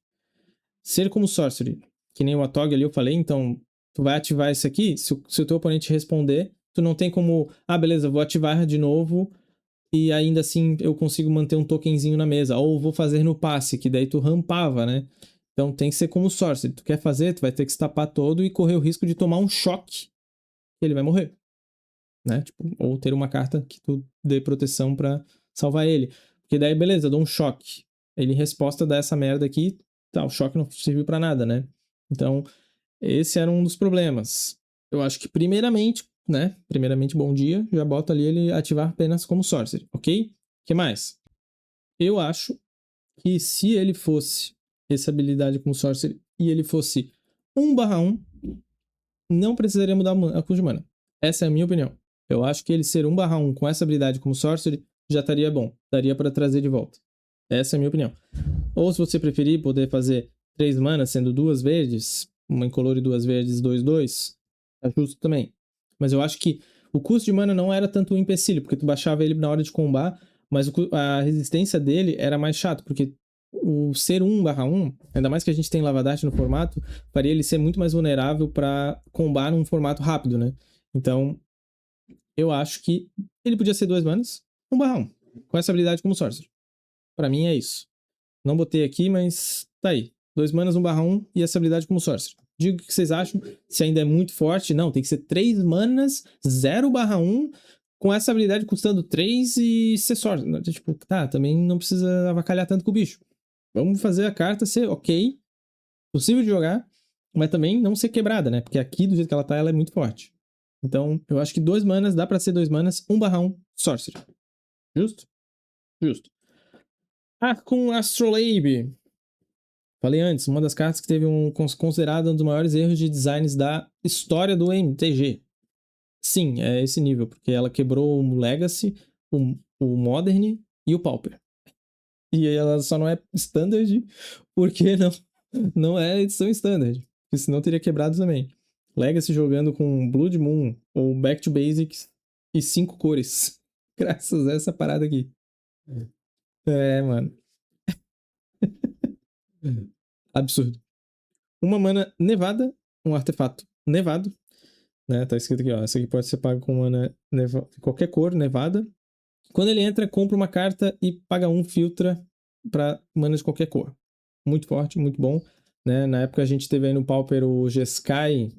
Ser como Sorcery, que nem o Atog ali eu falei, então tu vai ativar isso aqui, se o teu oponente responder, tu não tem como, beleza, vou ativar de novo e ainda assim eu consigo manter um tokenzinho na mesa, ou vou fazer no passe, que daí tu rampava, né? Então tem que ser como Sorcery. Tu quer fazer, tu vai ter que se tapar todo e correr o risco de tomar um choque. E ele vai morrer. Né? Tipo, ou ter uma carta que tu dê proteção pra salvar ele. Porque daí, beleza, eu dou um choque. Ele, em resposta, dá essa merda aqui. Tá, o choque não serviu pra nada, né? Então, esse era um dos problemas. Eu acho que, primeiramente, né? Primeiramente, bom dia. Já bota ali ele ativar apenas como Sorcery, ok? O que mais? Eu acho que se ele fosse essa habilidade como Sorcery e ele fosse 1/1, não precisaria mudar a custo de mana. Essa é a minha opinião. Eu acho que ele ser 1/1 com essa habilidade como Sorcery já estaria bom. Daria para trazer de volta. Essa é a minha opinião. Ou se você preferir poder fazer 3 manas, sendo 2 verdes, uma incolor e 2 verdes, 2/2, tá justo também. Mas eu acho que o custo de mana não era tanto um empecilho, porque tu baixava ele na hora de combar, mas a resistência dele era mais chato, porque o ser 1/1, ainda mais que a gente tem Lavadarte no formato, faria ele ser muito mais vulnerável para combar num formato rápido, né? Então, eu acho que ele podia ser 2 manas, 1/1, com essa habilidade como Sorcerer. Pra mim é isso. Não botei aqui, mas tá aí. 2 manas, 1/1 e essa habilidade como Sorcerer. Digo o que vocês acham. Se ainda é muito forte, não. Tem que ser 3 manas, 0/1, com essa habilidade custando 3 e ser Sorcerer. Tipo, tá, também não precisa avacalhar tanto com o bicho. Vamos fazer a carta ser ok, possível de jogar, mas também não ser quebrada, né? Porque aqui, do jeito que ela tá, ela é muito forte. Então, eu acho que 2 manas, dá pra ser 2 manas, 1/1, Sorcerer. Justo? Justo. Com Astrolabe. Falei antes, uma das cartas que teve considerado um dos maiores erros de designs da história do MTG. Sim, é esse nível, porque ela quebrou o Legacy, o Modern e o Pauper. E ela só não é Standard porque não é edição Standard. Porque senão teria quebrado também. Legacy jogando com Blood Moon ou Back to Basics e 5 cores. Graças a essa parada aqui. É, mano. Absurdo. Uma mana nevada, um artefato nevado, né? Tá escrito aqui, ó. Essa aqui pode ser pago com mana de qualquer cor, nevada. Quando ele entra, compra uma carta e paga um, filtra pra mana de qualquer cor. Muito forte, muito bom. Né? Na época a gente teve aí no Pauper o Jeskai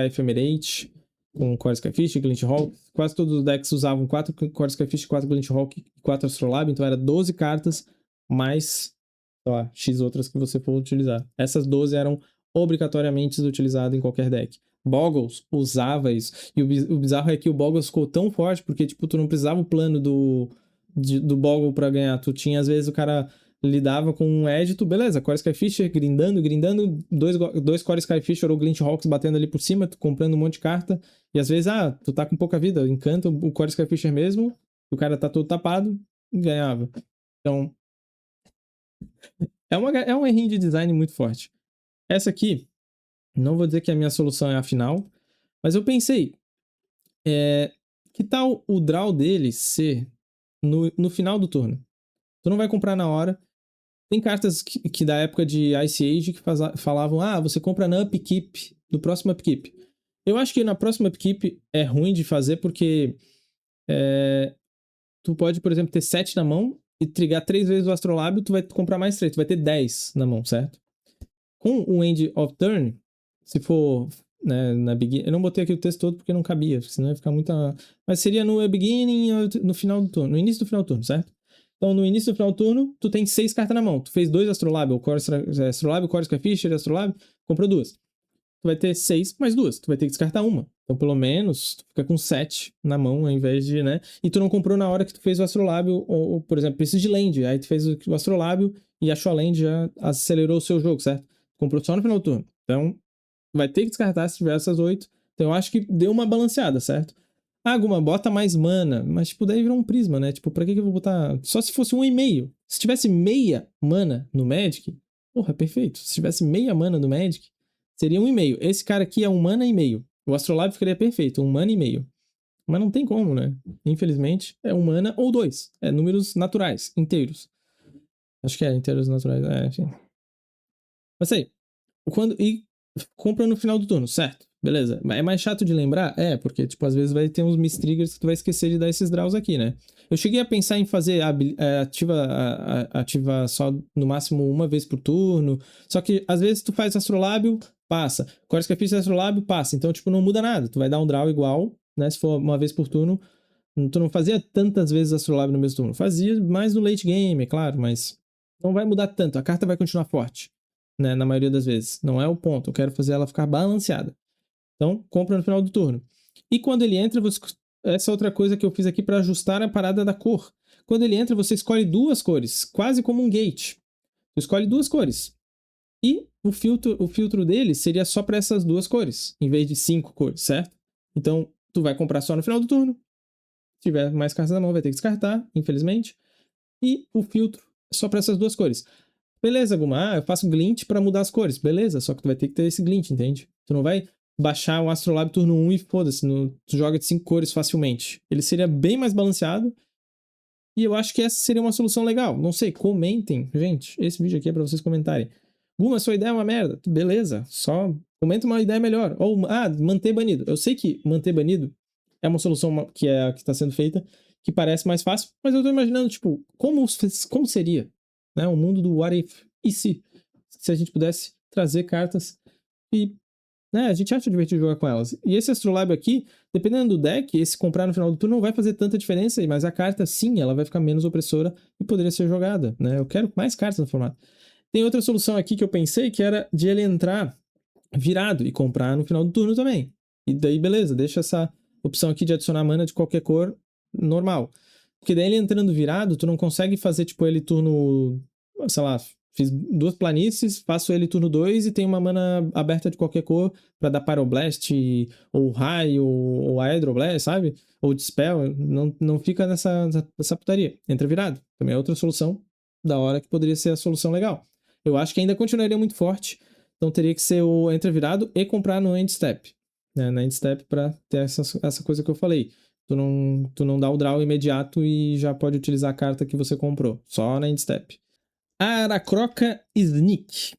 Ephemerate, com Core Skyfish, Glint Hawk. Quase todos os decks usavam 4 Core Skyfish, 4 Glint Hawk e 4 Astrolabe, então era 12 cartas, mais ó, X outras que você for utilizar. Essas 12 eram obrigatoriamente utilizadas em qualquer deck. Boggles usava isso. E o bizarro é que o Boggles ficou tão forte porque, tipo, tu não precisava o plano do Boggle pra ganhar. Tu tinha, às vezes, o cara lidava com um Edge, tu, beleza, Core Skyfisher, grindando, dois Core Skyfisher ou Glint Hawks batendo ali por cima, tu comprando um monte de carta. E às vezes, tu tá com pouca vida, encanta o Core Skyfisher mesmo, o cara tá todo tapado, e ganhava. Então, é um errinho de design muito forte. Essa aqui, não vou dizer que a minha solução é a final, mas eu pensei, que tal o draw dele ser no final do turno? Tu não vai comprar na hora. Tem cartas que da época de Ice Age que falavam, você compra na upkeep, no próximo upkeep. Eu acho que na próxima upkeep é ruim de fazer porque tu pode, por exemplo, ter 7 na mão e trigar 3 vezes o Astrolábio, tu vai comprar mais 3, tu vai ter 10 na mão, certo? Com o End of Turn, se for, né, na beginning, eu não botei aqui o texto todo porque não cabia, senão ia ficar muita... Mas seria no beginning, no final do turno, no início do final do turno, certo? Então, no início do final do turno, tu tem 6 cartas na mão. Tu fez 2 Astrolabe, Astrolabe, Core Skyfisher, Astrolabe, comprou 2. Tu vai ter 6 mais 2. Tu vai ter que descartar uma. Então, pelo menos, tu fica com 7 na mão, ao invés de, né? E tu não comprou na hora que tu fez o Astrolábio, ou por exemplo, precisa de land. Aí tu fez o Astrolábio e achou a land, já acelerou o seu jogo, certo? Comprou só no final do turno. Então, vai ter que descartar se tiver essas 8. Então, eu acho que deu uma balanceada, certo? Guma, bota mais mana. Mas, tipo, daí virou um prisma, né? Tipo, pra que eu vou botar... Só se fosse 1,5. Se tivesse meia mana no Magic, porra, perfeito. Se tivesse meia mana no Magic, seria 1,5. Esse cara aqui é 1 mana e meio. O Astrolabe ficaria perfeito, 1 mana e meio. Mas não tem como, né? Infelizmente, é 1 mana ou 2. É números naturais, inteiros. Acho que é inteiros naturais, enfim. Mas aí, e compra no final do turno, certo? Beleza. É mais chato de lembrar? É, porque, tipo, às vezes vai ter uns miss triggers que tu vai esquecer de dar esses draws aqui, né? Eu cheguei a pensar em fazer ativa só no máximo uma vez por turno. Só que, às vezes, tu faz astrolábio, passa. Cores que eu fiz astrolábio, passa. Então, tipo, não muda nada. Tu vai dar um draw igual, né? Se for uma vez por turno. Tu não fazia tantas vezes astrolábio no mesmo turno. Fazia mais no late game, é claro, mas não vai mudar tanto. A carta vai continuar forte, né? Na maioria das vezes. Não é o ponto. Eu quero fazer ela ficar balanceada. Então, compra no final do turno. E quando ele entra, você... essa outra coisa que eu fiz aqui para ajustar a parada da cor. Quando ele entra, você escolhe duas cores, quase como um gate. Tu escolhe duas cores. E o filtro dele seria só para essas duas cores, em vez de 5 cores, certo? Então, tu vai comprar só no final do turno. Se tiver mais cartas na mão, vai ter que descartar, infelizmente. E o filtro é só para essas duas cores. Beleza, Guma, eu faço glint para mudar as cores. Beleza, só que tu vai ter que ter esse glint, entende? Tu não vai baixar o Astrolabe turno 1 e foda-se, tu joga de 5 cores facilmente. Ele seria bem mais balanceado. E eu acho que essa seria uma solução legal. Não sei, comentem. Gente, esse vídeo aqui é pra vocês comentarem. Guma, sua ideia é uma merda. Beleza, só comenta uma ideia melhor. Ou, manter banido. Eu sei que manter banido é uma solução que é a que está sendo feita, que parece mais fácil, mas eu tô imaginando, tipo, como seria, né, o mundo do what if? E se a gente pudesse trazer cartas e, né, a gente acha divertido jogar com elas. E esse Astrolábio aqui, dependendo do deck, esse comprar no final do turno não vai fazer tanta diferença, mas a carta, sim, ela vai ficar menos opressora e poderia ser jogada, né? Eu quero mais cartas no formato. Tem outra solução aqui que eu pensei, que era de ele entrar virado e comprar no final do turno também. E daí, beleza, deixa essa opção aqui de adicionar mana de qualquer cor normal. Porque daí ele entrando virado, tu não consegue fazer, tipo, ele turno, sei lá, fiz 2 planícies, faço ele turno 2 e tem uma mana aberta de qualquer cor pra dar Pyroblast, ou Raio, ou Hydroblast, sabe? Ou Dispel, não fica nessa putaria. Entra virado. Também é outra solução da hora que poderia ser a solução legal. Eu acho que ainda continuaria muito forte, então teria que ser o entra virado e comprar no end step. Né, na end step pra ter essa coisa que eu falei. Tu não dá o draw imediato e já pode utilizar a carta que você comprou. Só na end step. Aracroca Sneak.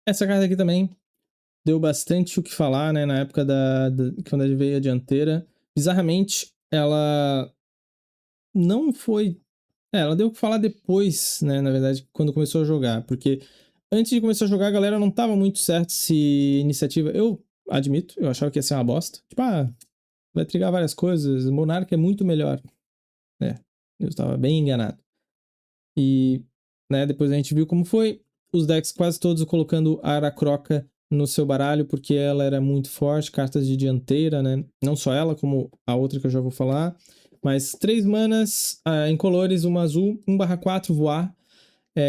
Essa carta aqui também deu bastante o que falar, né? Na época quando ele veio a dianteira. Bizarramente, ela não foi... ela deu o que falar depois, né? Na verdade, quando começou a jogar. Porque antes de começar a jogar, a galera não tava muito certo se iniciativa... Eu admito, eu achava que ia ser uma bosta. Tipo, vai trigar várias coisas. Monarca é muito melhor. Eu estava bem enganado. E, né, depois a gente viu como foi. Os decks quase todos colocando a Aracroca no seu baralho, porque ela era muito forte, cartas de dianteira, né? Não só ela, como a outra que eu já vou falar. Mas 3 manas em colores, uma azul, 1/4 voar.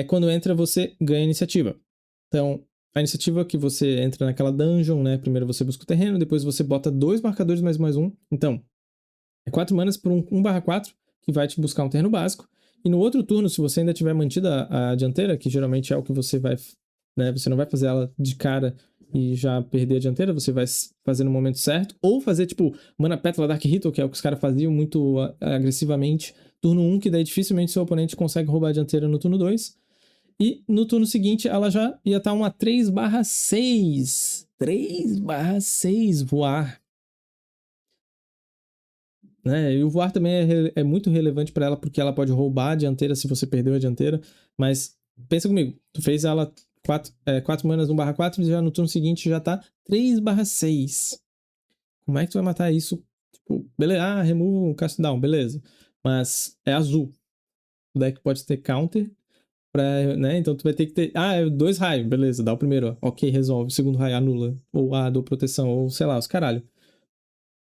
Quando entra, você ganha iniciativa. Então, a iniciativa que você entra naquela dungeon, né? Primeiro você busca o terreno, depois você bota 2 marcadores mais 1. Então, 4 manas por 1/4, que vai te buscar um terreno básico. E no outro turno, se você ainda tiver mantida a dianteira, que geralmente é o que você vai... né, você não vai fazer ela de cara e já perder a dianteira, você vai fazer no momento certo. Ou fazer, tipo, Mana Pétala Dark Ritual, que é o que os caras faziam muito agressivamente. Turno 1, que daí dificilmente seu oponente consegue roubar a dianteira no turno 2. E no turno seguinte, ela já ia estar uma 3/6. 3/6 voar. Né? E o voar também é muito relevante para ela, porque ela pode roubar a dianteira se você perdeu a dianteira. Mas pensa comigo, tu fez ela 4 manas 1/4 e já no turno seguinte já tá 3/6. Como é que tu vai matar isso? Tipo, beleza, remove um cast down, beleza. Mas é azul. O deck pode ter counter, né? Então tu vai ter que ter... 2 raios, beleza, dá o primeiro, ó. Ok, resolve. O segundo raio anula. Ou dou proteção, ou sei lá, os caralho.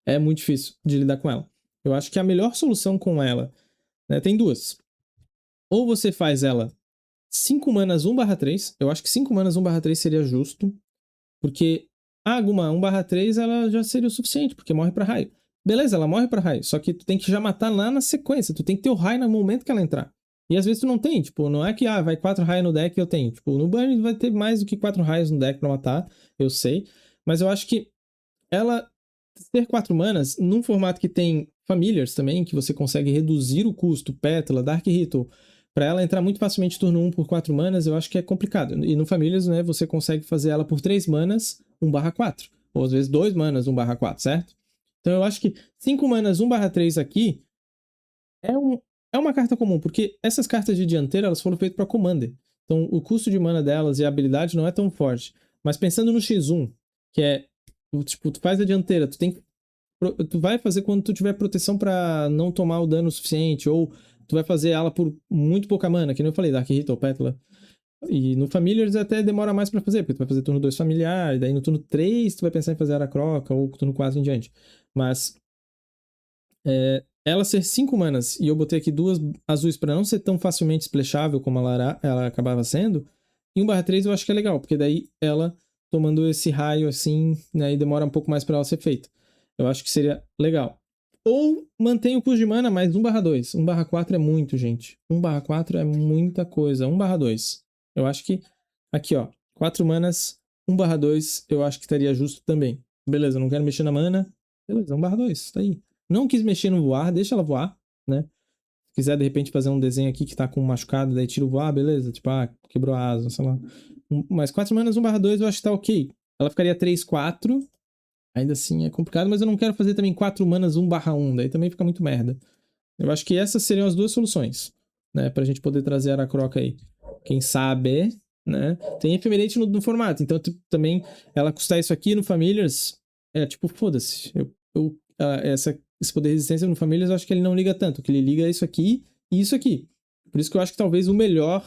É muito difícil de lidar com ela. Eu acho que a melhor solução com ela, né, tem duas. Ou você faz ela 5 manas 1/3. Eu acho que 5 manas 1/3 seria justo. Porque a Guma 1/3 ela já seria o suficiente, porque morre pra raio. Beleza, ela morre pra raio. Só que tu tem que já matar lá na sequência. Tu tem que ter o raio no momento que ela entrar. E às vezes tu não tem. Tipo, não é que vai 4 raios no deck e eu tenho. Tipo, no burn vai ter mais do que 4 raios no deck pra matar. Eu sei. Mas eu acho que ela ter 4 manas, num formato que tem Familiars também, que você consegue reduzir o custo, Pétala, Dark Ritual, para ela entrar muito facilmente turno 1 por 4 manas, eu acho que é complicado. E no Familiars, né, você consegue fazer ela por 3 manas, 1/4. Ou às vezes 2 manas 1/4, certo? Então eu acho que 5 manas 1/3 aqui é uma carta comum, porque essas cartas de dianteira elas foram feitas para Commander. Então o custo de mana delas e a habilidade não é tão forte. Mas pensando no X1, que é, tipo, tu faz a dianteira, tu vai fazer quando tu tiver proteção para não tomar o dano suficiente, ou tu vai fazer ela por muito pouca mana, que nem eu falei, Dark Hit ou Pétala. E no Familiars até demora mais pra fazer, porque tu vai fazer turno 2 familiar, e daí no turno 3 tu vai pensar em fazer Aracroca, ou turno 4 em diante. Mas ela ser 5 manas, e eu botei aqui 2 azuis pra não ser tão facilmente splashável como ela acabava sendo, em 1/3 eu acho que é legal, porque daí ela tomando esse raio assim, né, e demora um pouco mais pra ela ser feita. Eu acho que seria legal. Ou mantém o custo de mana, mas 1/2. 1/4 é muito, gente. 1/4 é muita coisa. 1/2. Eu acho que aqui, ó, 4 manas, 1/2, eu acho que estaria justo também. Beleza, não quero mexer na mana. Beleza, 1/2, tá aí. Não quis mexer no voar, deixa ela voar, né? Se quiser, de repente, fazer um desenho aqui que tá com um machucado, daí tira o voar, beleza. Tipo, quebrou a asa, sei lá. Mas 4 manas, 1/2, eu acho que tá ok. Ela ficaria 3/4. Ainda assim é complicado, mas eu não quero fazer também 4 manas 1/1, daí também fica muito merda. Eu acho que essas seriam as duas soluções, né? Pra gente poder trazer a Aracroca aí. Quem sabe, né? Tem Ephemerate no formato, então também ela custar isso aqui no Familiars, tipo, foda-se. Esse poder de resistência no Familiars eu acho que ele não liga tanto. O que ele liga é isso aqui e isso aqui. Por isso que eu acho que talvez o melhor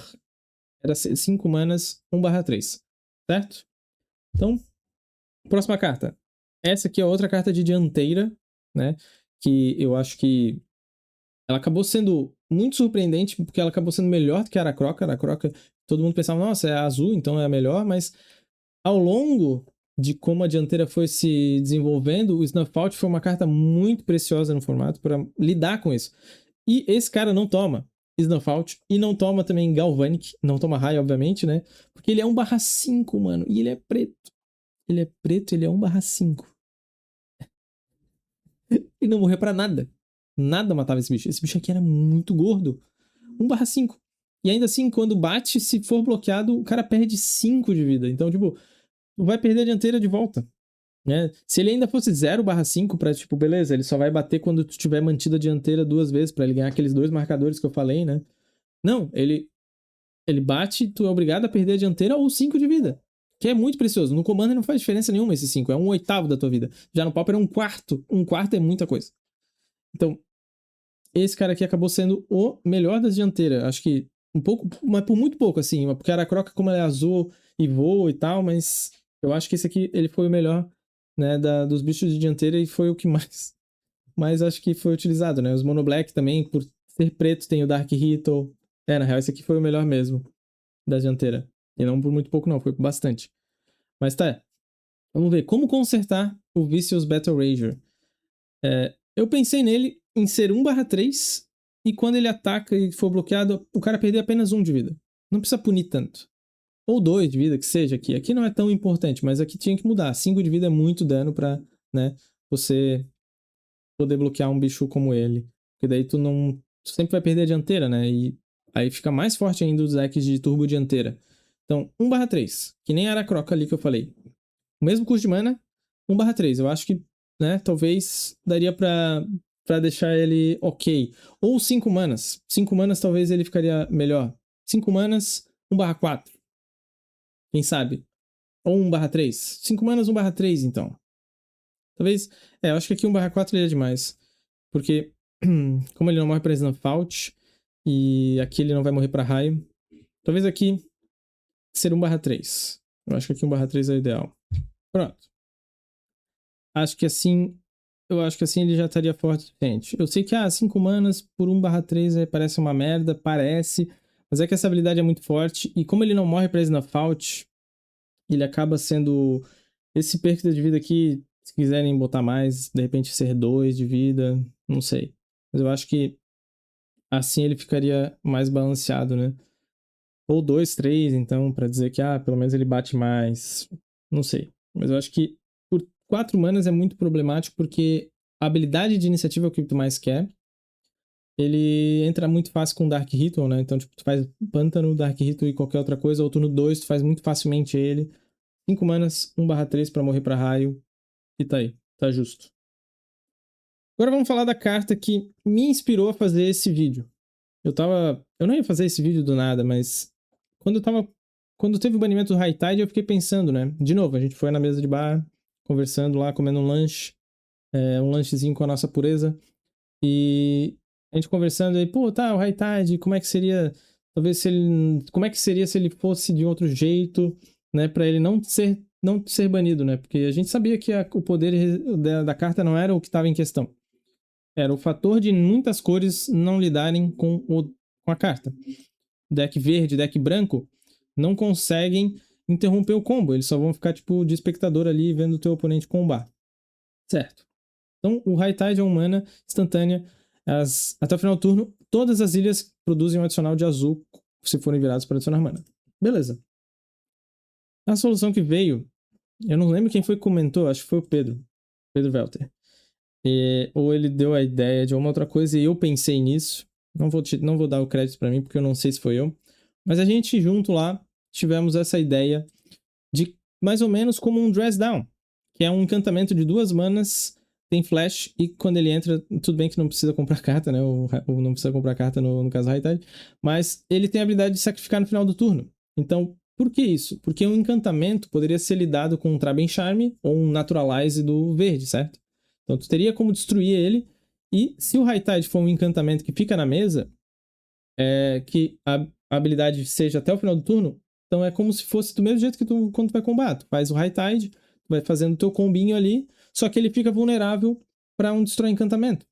era 5 manas 1/3, certo? Então, próxima carta. Essa aqui é outra carta de dianteira, né? Que eu acho que ela acabou sendo muito surpreendente, porque ela acabou sendo melhor do que a Aracroca. A Aracroca, todo mundo pensava, nossa, é azul, então é a melhor, mas ao longo de como a dianteira foi se desenvolvendo, o Snuff Out foi uma carta muito preciosa no formato para lidar com isso. E esse cara não toma Snuff Out e não toma também Galvanic, não toma raio, obviamente, né? Porque ele é 1/5, mano, e ele é preto. Ele é preto, ele é 1/5. E não morreu pra nada. Nada matava esse bicho. Esse bicho aqui era muito gordo. 1/5. E ainda assim, quando bate, se for bloqueado, o cara perde 5 de vida. Então, tipo, vai perder a dianteira de volta. Né? Se ele ainda fosse 0/5 pra, tipo, beleza, ele só vai bater quando tu tiver mantido a dianteira 2 vezes pra ele ganhar aqueles 2 marcadores que eu falei, né? Não, ele bate, tu é obrigado a perder a dianteira ou 5 de vida. Que é muito precioso. No Commander não faz diferença nenhuma esse 5. É 1/8 da tua vida. Já no Pauper é 1/4. 1/4 é muita coisa. Então, esse cara aqui acabou sendo o melhor das dianteiras. Acho que um pouco, mas por muito pouco, assim. Porque a Aracroca, como ela é azul e voa e tal, mas eu acho que esse aqui ele foi o melhor, né, dos bichos de dianteira e foi o que mais acho que foi utilizado, né? Os Mono Black também, por ser preto, tem o Dark Ritual. Na real, esse aqui foi o melhor mesmo da dianteira. E não por muito pouco, não, foi por bastante. Mas tá, vamos ver. Como consertar o Vicious Battle Rager? Eu pensei nele em ser 1/3 e quando ele ataca e for bloqueado, o cara perder apenas 1 de vida. Não precisa punir tanto. Ou 2 de vida, que seja aqui. Aqui não é tão importante, mas aqui tinha que mudar. 5 de vida é muito dano pra, né, você poder bloquear um bicho como ele. Porque daí tu sempre vai perder a dianteira, né? E aí fica mais forte ainda os decks de turbo dianteira. Então, 1/3, que nem a Aracroca ali que eu falei. O mesmo custo de mana, 1/3. Eu acho que, né, talvez daria pra deixar ele ok. Ou 5 manas. 5 manas talvez ele ficaria melhor. 5 manas, 1/4. Quem sabe? Ou 1/3. 5 manas, 1/3, então. Talvez. Eu acho que aqui 1/4 ele é demais. Porque, como ele não morre pra Snuffout, e aqui ele não vai morrer pra raio, talvez aqui ser 1/3. Eu acho que aqui 1/3 é o ideal. Pronto. Acho que assim. Eu acho que assim ele já estaria forte o suficiente. Eu sei que 5 manas por 1/3 parece uma merda, parece. Mas é que essa habilidade é muito forte. E como ele não morre pra Snuffout, ele acaba sendo. Esse perda de vida aqui, se quiserem botar mais, de repente ser 2 de vida, não sei. Mas eu acho que assim ele ficaria mais balanceado, né? Ou 2, 3, então, pra dizer que, pelo menos ele bate mais. Não sei. Mas eu acho que por 4 manas é muito problemático, porque a habilidade de iniciativa é o que tu mais quer. Ele entra muito fácil com Dark Ritual, né? Então, tipo, tu faz Pântano, Dark Ritual e qualquer outra coisa, ou turno 2, tu faz muito facilmente ele. 5 manas, 1/3 pra morrer pra raio. E tá aí, tá justo. Agora vamos falar da carta que me inspirou a fazer esse vídeo. Eu não ia fazer esse vídeo do nada, mas quando teve o banimento do High Tide, eu fiquei pensando, né? De novo, a gente foi na mesa de bar, conversando lá, comendo um lanche, um lanchezinho com a nossa pureza. E a gente conversando aí, pô, tá, o High Tide, como é que seria, talvez se ele, como é que seria se ele fosse de outro jeito, né, pra ele não ser banido, né? Porque a gente sabia que o poder da carta não era o que estava em questão. Era o fator de muitas cores não lidarem com a carta. Deck verde, deck branco, não conseguem interromper o combo. Eles só vão ficar, tipo, de espectador ali, vendo o teu oponente combar. Certo. Então, o High Tide é uma mana instantânea. Até o final do turno, todas as ilhas produzem um adicional de azul se forem viradas para adicionar mana. Beleza. A solução que veio, eu não lembro quem foi que comentou, acho que foi o Pedro Welter. Ou ele deu a ideia de uma outra coisa e eu pensei nisso. Não vou dar o crédito para mim, porque eu não sei se foi eu. Mas a gente junto lá tivemos essa ideia de mais ou menos como um Dress Down, que é um encantamento de 2 manas, tem flash, e quando ele entra, tudo bem que não precisa comprar carta, né? Ou não precisa comprar carta no caso High Tide, mas ele tem a habilidade de sacrificar no final do turno. Então, por que isso? Porque um encantamento poderia ser lidado com um Traben Charme ou um Naturalize do verde, certo? Então tu teria como destruir ele, e se o High Tide for um encantamento que fica na mesa, que a habilidade seja até o final do turno, então é como se fosse do mesmo jeito que quando tu vai combater. Tu faz o High Tide, tu vai fazendo o teu combinho ali, só que ele fica vulnerável para um Destrói Encantamento.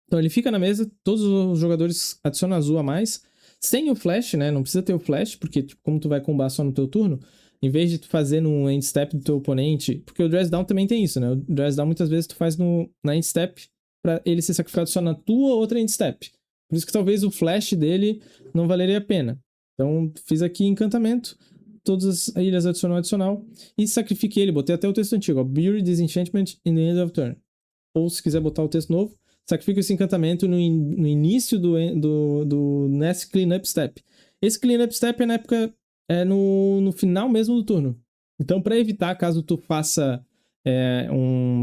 Então ele fica na mesa, todos os jogadores adicionam azul a mais, sem o flash, né? Não precisa ter o flash, porque tipo, como tu vai combater só no teu turno, em vez de tu fazer no end step do teu oponente, porque o Dress Down também tem isso, né? O Dress Down muitas vezes tu faz na end step para ele ser sacrificado só na tua outra end step. Por isso que talvez o flash dele não valeria a pena. Então fiz aqui encantamento, todas as ilhas adicional e sacrifiquei ele. Botei até o texto antigo, ó, Bury Disenchantment in the end of turn. Ou se quiser botar o texto novo, sacrifica esse encantamento no início do Nest Cleanup Step. Esse Cleanup Step é na época, no final mesmo do turno. Então, para evitar, caso tu faça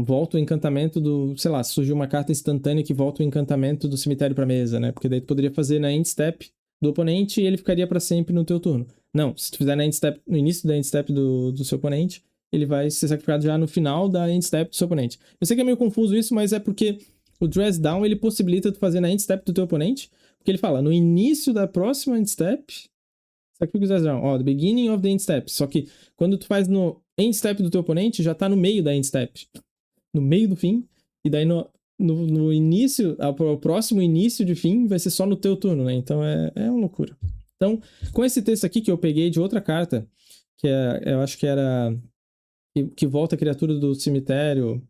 volta o encantamento do, sei lá, surgiu uma carta instantânea que volta o encantamento do cemitério pra mesa, né? Porque daí tu poderia fazer na end step do oponente e ele ficaria para sempre no teu turno. Não, se tu fizer na end step, no início da end step do seu oponente, ele vai ser sacrificado já no final da end step do seu oponente. Eu sei que é meio confuso isso, mas é porque o Dress Down ele possibilita tu fazer na end step do teu oponente, porque ele fala, no início da próxima end step, sacrifica o Dress Down, ó, the beginning of the end step. Só que quando tu faz no end step do teu oponente, já tá no meio da end step. No meio do fim, e daí no início, o próximo início de fim vai ser só no teu turno, né? Então é uma loucura. Então, com esse texto aqui que eu peguei de outra carta, que eu acho que era que volta a criatura do cemitério,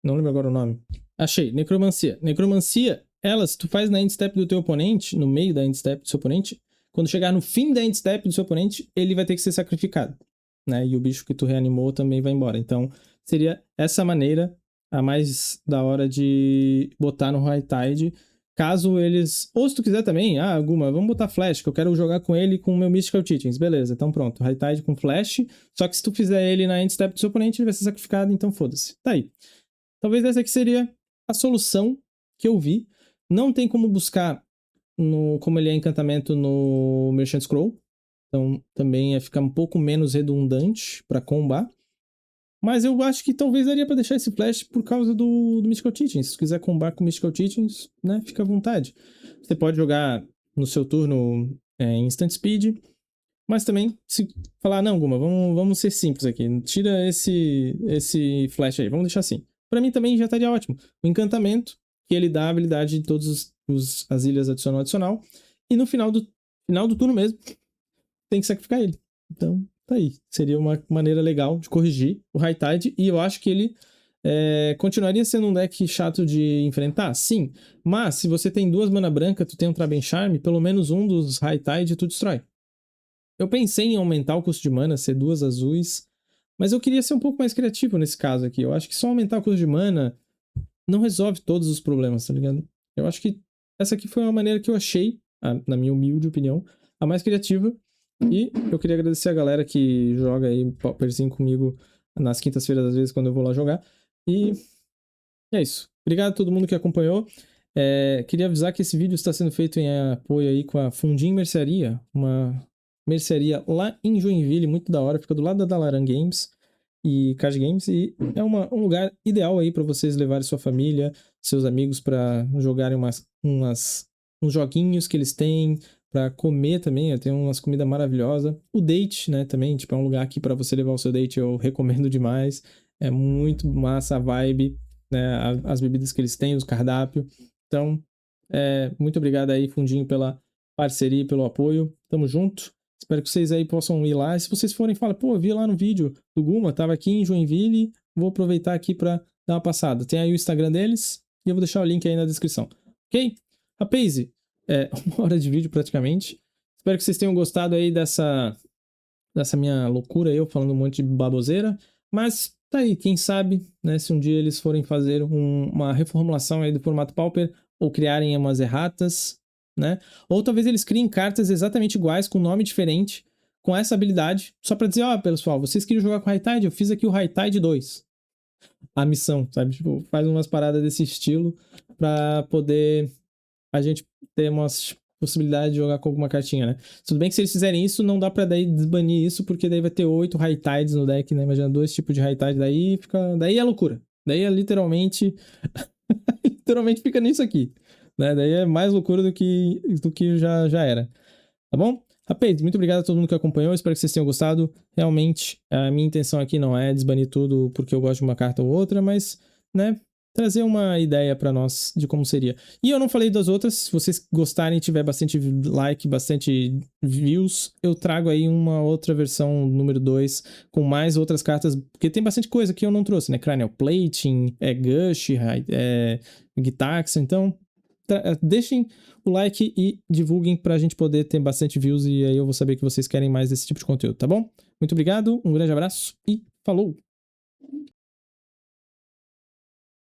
não lembro agora o nome. Achei, Necromancia. Necromancia, se tu faz na end step do teu oponente, no meio da end step do seu oponente, quando chegar no fim da end step do seu oponente, ele vai ter que ser sacrificado, né? E o bicho que tu reanimou também vai embora. Então, seria essa maneira a mais da hora de botar no High Tide. Caso eles... Ou se tu quiser também, Guma, vamos botar Flash, que eu quero jogar com ele com o meu Mystical Teachings. Beleza, então pronto. High Tide com Flash. Só que se tu fizer ele na end step do seu oponente, ele vai ser sacrificado, então foda-se. Tá aí. Talvez essa aqui seria a solução que eu vi. Não tem como buscar como ele é encantamento no Merchant Scroll. Então também ia ficar um pouco menos redundante para combar. Mas eu acho que talvez daria pra deixar esse flash por causa do Mystical Teachings. Se tu quiser combar com Mystical Teachings, né, fica à vontade. Você pode jogar no seu turno em Instant Speed. Mas também, se falar, não, Guma, vamos ser simples aqui. Tira esse flash aí, vamos deixar assim. Pra mim também já estaria ótimo. O encantamento, que ele dá a habilidade de todas as ilhas adicional. E no final do turno mesmo, tem que sacrificar ele. Então, tá aí. Seria uma maneira legal de corrigir o High Tide. E eu acho que ele continuaria sendo um deck chato de enfrentar? Sim. Mas, se você tem 2 mana branca, tu tem um Traben Charme, pelo menos um dos High Tide tu destrói. Eu pensei em aumentar o custo de mana, ser 2 azuis, mas eu queria ser um pouco mais criativo nesse caso aqui. Eu acho que só aumentar o custo de mana não resolve todos os problemas, tá ligado? Eu acho que essa aqui foi uma maneira que eu achei, na minha humilde opinião, a mais criativa. E eu queria agradecer a galera que joga aí Pauperzinho comigo nas quintas-feiras, às vezes, quando eu vou lá jogar. E é isso. Obrigado a todo mundo que acompanhou. Queria avisar que esse vídeo está sendo feito em apoio aí com a Fundim Mercearia, uma mercearia lá em Joinville, muito da hora, fica do lado da Dalaran Games e Card Games, e é um lugar ideal aí para vocês levarem sua família, seus amigos para jogarem uns joguinhos que eles têm, para comer também, tem umas comidas maravilhosas. O date, né, também, tipo, é um lugar aqui para você levar o seu date, eu recomendo demais. É muito massa a vibe, né, as bebidas que eles têm, os cardápios. Então, muito obrigado aí, Fundinho, pela parceria e pelo apoio. Tamo junto. Espero que vocês aí possam ir lá. E se vocês forem, fala, pô, vi lá no vídeo do Guma, tava aqui em Joinville, vou aproveitar aqui para dar uma passada. Tem aí o Instagram deles e eu vou deixar o link aí na descrição. Ok? Rapaz, 1 hora de vídeo praticamente. Espero que vocês tenham gostado aí dessa minha loucura aí, eu falando um monte de baboseira. Mas tá aí, quem sabe, né, se um dia eles forem fazer uma reformulação aí do formato Pauper ou criarem umas erratas, né? Ou talvez eles criem cartas exatamente iguais, com nome diferente, com essa habilidade, só pra dizer, ó, pessoal, vocês queriam jogar com High Tide? Eu fiz aqui o High Tide 2. A missão, sabe? Tipo, faz umas paradas desse estilo pra poder a gente ter umas possibilidade de jogar com alguma cartinha, né? Tudo bem que se eles fizerem isso, não dá pra daí desbanir isso, porque daí vai ter 8 High Tides no deck, né? Imagina 2 tipos de High Tide, daí é loucura. Daí é literalmente literalmente fica nisso aqui, né? Daí é mais loucura do que já era. Tá bom? Rapaz, muito obrigado a todo mundo que acompanhou, espero que vocês tenham gostado. Realmente, a minha intenção aqui não é desbanir tudo porque eu gosto de uma carta ou outra, mas, né, trazer uma ideia pra nós de como seria. E eu não falei das outras, se vocês gostarem e tiver bastante like, bastante views, eu trago aí uma outra versão número 2 com mais outras cartas, porque tem bastante coisa que eu não trouxe, né? Cranial Plating, Gush, Gitax, então deixem o like e divulguem pra gente poder ter bastante views e aí eu vou saber que vocês querem mais desse tipo de conteúdo, tá bom? Muito obrigado, um grande abraço e falou!